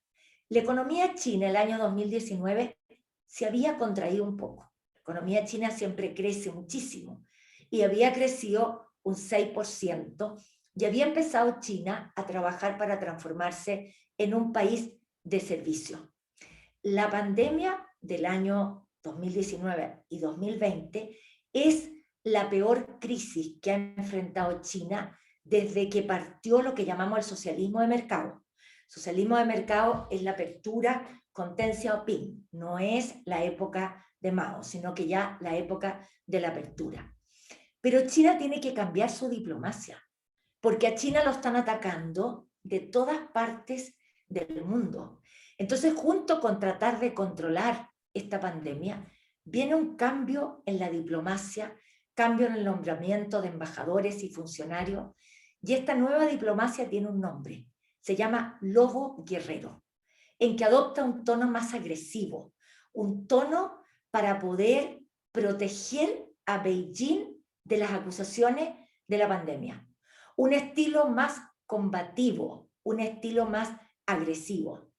La economía china el año 2019 se había contraído un poco. La economía china siempre crece muchísimo y había crecido un 6% y había empezado China a trabajar para transformarse en un país de servicio. La pandemia del año 2019 y 2020 es la peor crisis que ha enfrentado China desde que partió lo que llamamos el socialismo de mercado. Socialismo de mercado es la apertura con Deng Xiaoping, no es la época de Mao, sino que ya la época de la apertura. Pero China tiene que cambiar su diplomacia, porque a China lo están atacando de todas partes del mundo. Entonces, junto con tratar de controlar esta pandemia, viene un cambio en la diplomacia, cambio en el nombramiento de embajadores y funcionarios, y esta nueva diplomacia tiene un nombre, se llama lobo guerrero, en que adopta un tono más agresivo, un tono para poder proteger a Beijing de las acusaciones de la pandemia. Un estilo más combativo, un estilo más agresivo.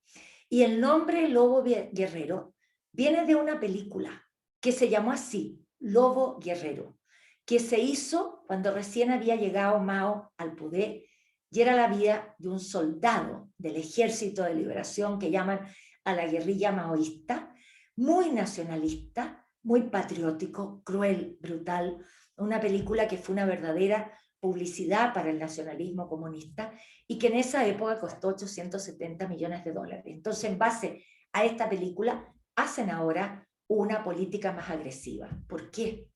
Y el nombre Lobo Guerrero viene de una película que se llamó así, Lobo Guerrero, que se hizo cuando recién había llegado Mao al poder y era la vida de un soldado del Ejército de Liberación que llaman a la guerrilla maoísta, muy nacionalista, muy patriótico, cruel, brutal, una película que fue una verdadera publicidad para el nacionalismo comunista y que en esa época costó 870 millones de dólares. Entonces, en base a esta película, hacen ahora una política más agresiva. ¿Por qué?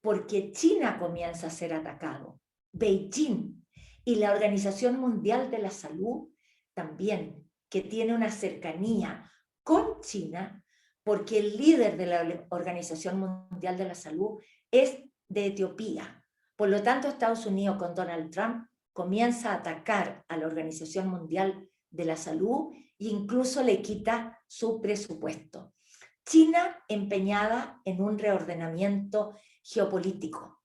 Porque China comienza a ser atacado, Beijing y la Organización Mundial de la Salud también, que tiene una cercanía con China, porque el líder de la Organización Mundial de la Salud es de Etiopía. Por lo tanto, Estados Unidos con Donald Trump comienza a atacar a la Organización Mundial de la Salud e incluso le quita su presupuesto. China empeñada en un reordenamiento geopolítico.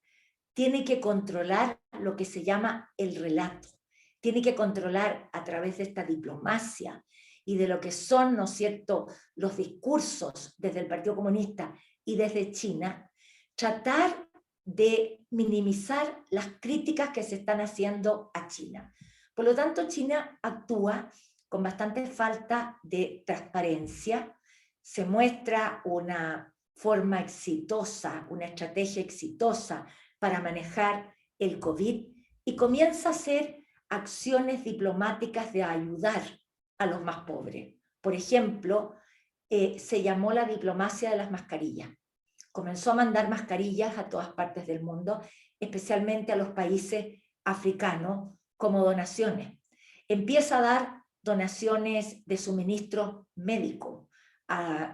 Tiene que controlar lo que se llama el relato. Tiene que controlar a través de esta diplomacia y de lo que son, ¿no es cierto?, los discursos desde el Partido Comunista y desde China, tratar de minimizar las críticas que se están haciendo a China. Por lo tanto, China actúa con bastante falta de transparencia, se muestra una forma exitosa, una estrategia exitosa para manejar el COVID y comienza a hacer acciones diplomáticas de ayudar a los más pobres. Por ejemplo, se llamó la diplomacia de las mascarillas. Comenzó a mandar mascarillas a todas partes del mundo, especialmente a los países africanos, como donaciones. Empieza a dar donaciones de suministros médicos.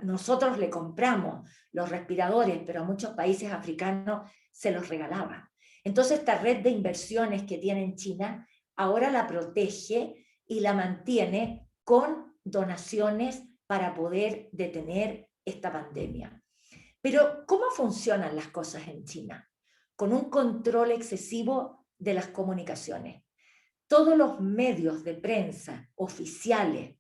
Nosotros le compramos los respiradores, pero a muchos países africanos se los regalaba. Entonces esta red de inversiones que tiene en China ahora la protege y la mantiene con donaciones para poder detener esta pandemia. Pero ¿cómo funcionan las cosas en China? Con un control excesivo de las comunicaciones. Todos los medios de prensa oficiales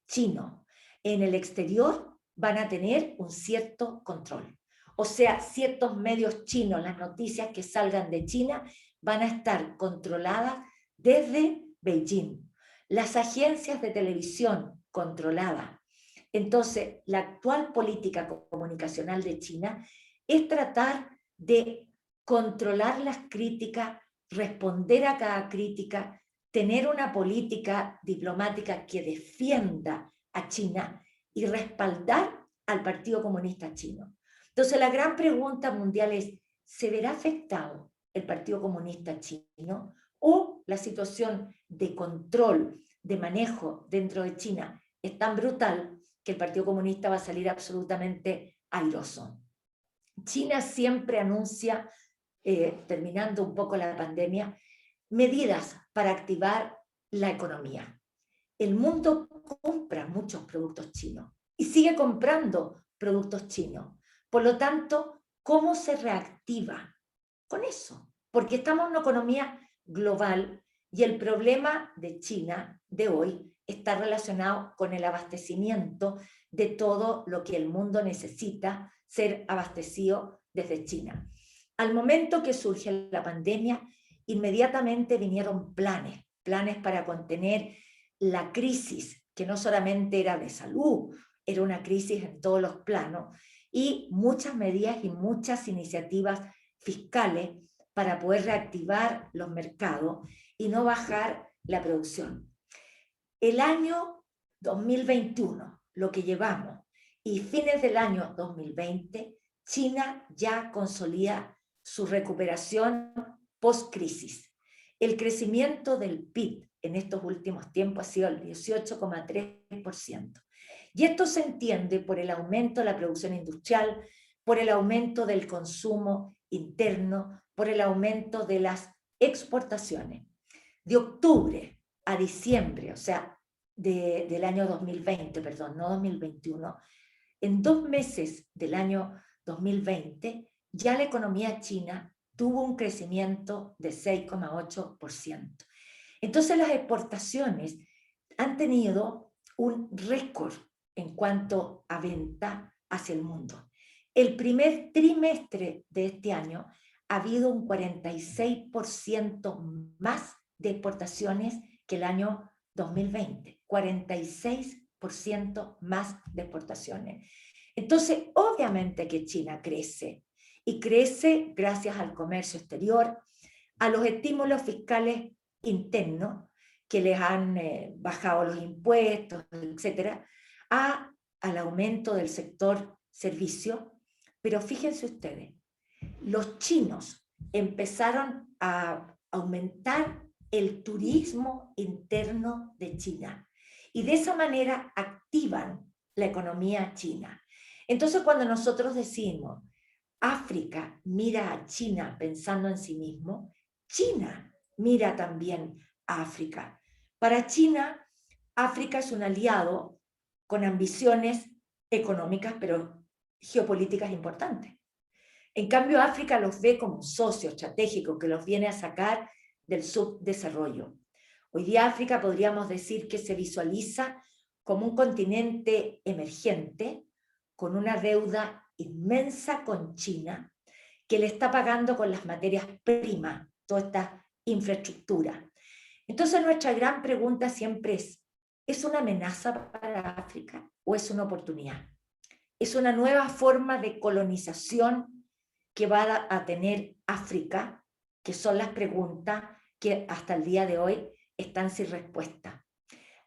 chinos en el exterior van a tener un cierto control. O sea, ciertos medios chinos, las noticias que salgan de China, van a estar controladas desde Beijing. Las agencias de televisión controladas. Entonces, la actual política comunicacional de China es tratar de controlar las críticas, responder a cada crítica, tener una política diplomática que defienda a China y respaldar al Partido Comunista Chino. Entonces, la gran pregunta mundial es, ¿se verá afectado el Partido Comunista Chino o la situación de control, de manejo dentro de China es tan brutal que el Partido Comunista va a salir absolutamente airoso? China siempre anuncia, terminando un poco la pandemia, medidas para activar la economía. El mundo compra muchos productos chinos y sigue comprando productos chinos. Por lo tanto, ¿cómo se reactiva con eso? Porque estamos en una economía global y el problema de China de hoy está relacionado con el abastecimiento de todo lo que el mundo necesita ser abastecido desde China. Al momento que surge la pandemia, inmediatamente vinieron planes para contener la crisis, que no solamente era de salud, era una crisis en todos los planos, y muchas medidas y muchas iniciativas fiscales para poder reactivar los mercados y no bajar la producción. El año 2021, lo que llevamos, y fines del año 2020, China ya consolida su recuperación post-crisis. El crecimiento del PIB en estos últimos tiempos ha sido el 18,3%. Y esto se entiende por el aumento de la producción industrial, por el aumento del consumo interno, por el aumento de las exportaciones. De octubre a diciembre, o sea, del año 2020, perdón, no 2021, en 2 meses del año 2020, ya la economía china tuvo un crecimiento de 6,8%. Entonces las exportaciones han tenido un récord en cuanto a venta hacia el mundo. El primer trimestre de este año ha habido un 46% más de exportaciones que el año 2020. 46% más de exportaciones. Entonces, obviamente que China crece, y crece gracias al comercio exterior, a los estímulos fiscales internos que les han bajado los impuestos, etcétera, al aumento del sector servicio. Pero fíjense ustedes, los chinos empezaron a aumentar el turismo interno de China y de esa manera activan la economía china. Entonces, cuando nosotros decimos África mira a China pensando en sí mismo, China mira también a África. Para China, África es un aliado con ambiciones económicas, pero geopolíticas importantes. En cambio, África los ve como un socio estratégico que los viene a sacar del subdesarrollo. Hoy día África podríamos decir que se visualiza como un continente emergente con una deuda inmensa con China que le está pagando con las materias primas toda esta infraestructura. Entonces nuestra gran pregunta siempre ¿es una amenaza para África o es una oportunidad? ¿Es una nueva forma de colonización que va a tener África? Que son las preguntas que hasta el día de hoy están sin respuesta.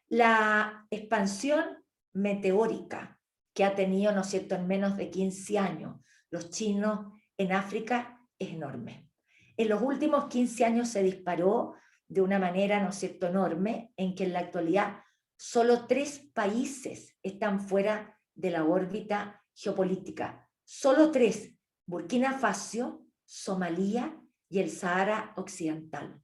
La expansión meteórica que ha tenido, ¿no es cierto?, en menos de 15 años los chinos en África es enorme. En los últimos 15 años se disparó de una manera, ¿no es cierto?, enorme, en que en la actualidad solo 3 países están fuera de la órbita geopolítica. Solo 3: Burkina Faso, Somalia y el Sahara Occidental.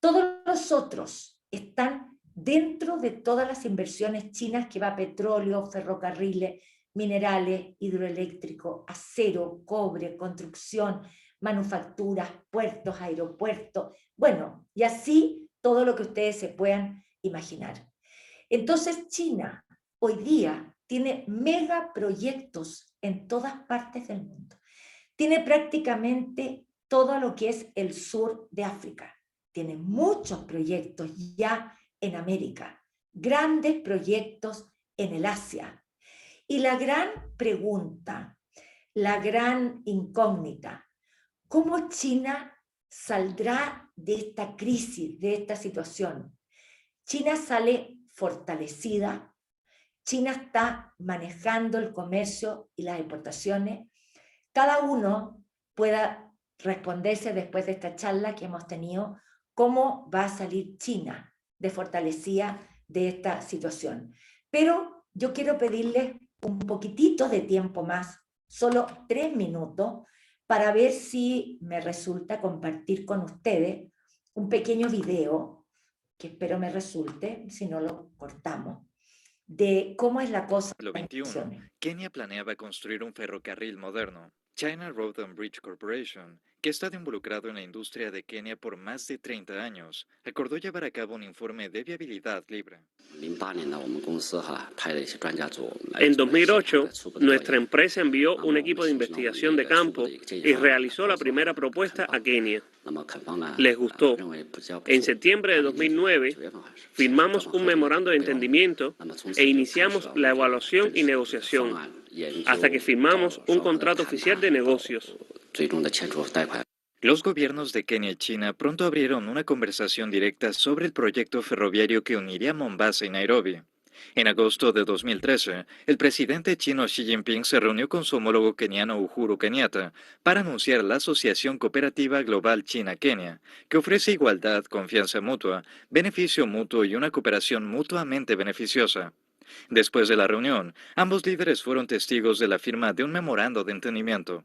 Todos los otros están dentro de todas las inversiones chinas que va petróleo, ferrocarriles, minerales, hidroeléctrico, acero, cobre, construcción, manufacturas, puertos, aeropuertos, bueno, y así todo lo que ustedes se puedan imaginar. Entonces China hoy día tiene megaproyectos en todas partes del mundo. Tiene prácticamente todo lo que es el sur de África. Tiene muchos proyectos ya en América, grandes proyectos en el Asia. Y la gran pregunta, la gran incógnita, ¿cómo China saldrá de esta crisis, de esta situación? China sale fortalecida, China está manejando el comercio y las exportaciones. Cada uno pueda responderse después de esta charla que hemos tenido, cómo va a salir China de fortalecida de esta situación. Pero yo quiero pedirles un poquitito de tiempo más, solo 3 minutos, para ver si me resulta compartir con ustedes un pequeño video, que espero me resulte, si no lo cortamos, de cómo es la cosa.
Siglo XXI, Kenia planeaba construir un ferrocarril moderno. China Road and Bridge Corporation, que ha estado involucrado en la industria de Kenia por más de 30 años, acordó llevar a cabo un informe de viabilidad libre.
En 2008, nuestra empresa envió un equipo de investigación de campo y realizó la primera propuesta a Kenia. Les gustó. En septiembre de 2009, firmamos un memorando de entendimiento e iniciamos la evaluación y negociación, hasta que firmamos un contrato oficial de negocios.
Los gobiernos de Kenia y China pronto abrieron una conversación directa sobre el proyecto ferroviario que uniría Mombasa y Nairobi. En agosto de 2013, el presidente chino Xi Jinping se reunió con su homólogo keniano Uhuru Kenyatta para anunciar la Asociación Cooperativa Global China-Kenia, que ofrece igualdad, confianza mutua, beneficio mutuo y una cooperación mutuamente beneficiosa. Después de la reunión, ambos líderes fueron testigos de la firma de un memorando de entendimiento.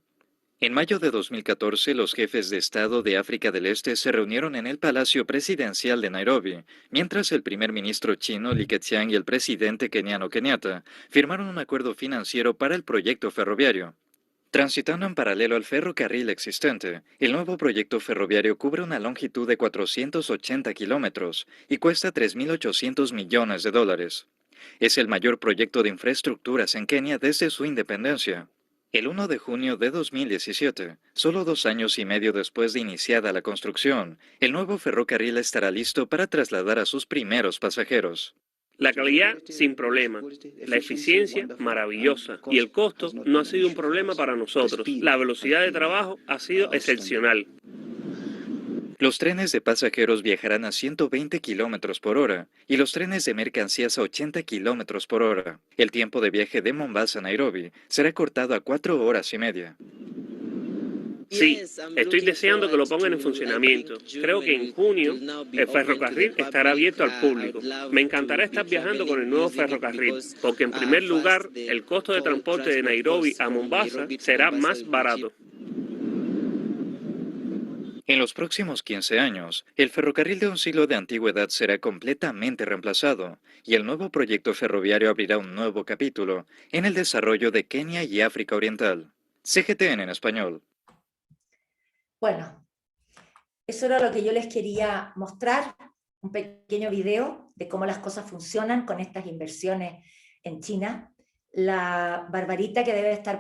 En mayo de 2014, los jefes de Estado de África del Este se reunieron en el Palacio Presidencial de Nairobi, mientras el primer ministro chino Li Keqiang y el presidente keniano Kenyatta firmaron un acuerdo financiero para el proyecto ferroviario. Transitando en paralelo al ferrocarril existente, el nuevo proyecto ferroviario cubre una longitud de 480 kilómetros y cuesta $3.800 millones. Es el mayor proyecto de infraestructuras en Kenia desde su independencia. El 1 de junio de 2017, solo 2 años y medio después de iniciada la construcción, el nuevo ferrocarril estará listo para trasladar a sus primeros pasajeros.
La calidad, sin problema. La eficiencia, maravillosa. Y el costo no ha sido un problema para nosotros. La velocidad de trabajo ha sido excepcional.
Los trenes de pasajeros viajarán a 120 kilómetros por hora y los trenes de mercancías a 80 kilómetros por hora. El tiempo de viaje de Mombasa a Nairobi será cortado a 4 horas y media.
Sí, estoy deseando que lo pongan en funcionamiento. Creo que en junio el ferrocarril estará abierto al público. Me encantará estar viajando con el nuevo ferrocarril, porque en primer lugar, el costo de transporte de Nairobi a Mombasa será más barato.
En los próximos 15 años, el ferrocarril de un siglo de antigüedad será completamente reemplazado y el nuevo proyecto ferroviario abrirá un nuevo capítulo en el desarrollo de Kenia y África Oriental. CGTN en español.
Bueno, eso era lo que yo les quería mostrar, un pequeño video de cómo las cosas funcionan con estas inversiones en China. La Barbarita que debe estar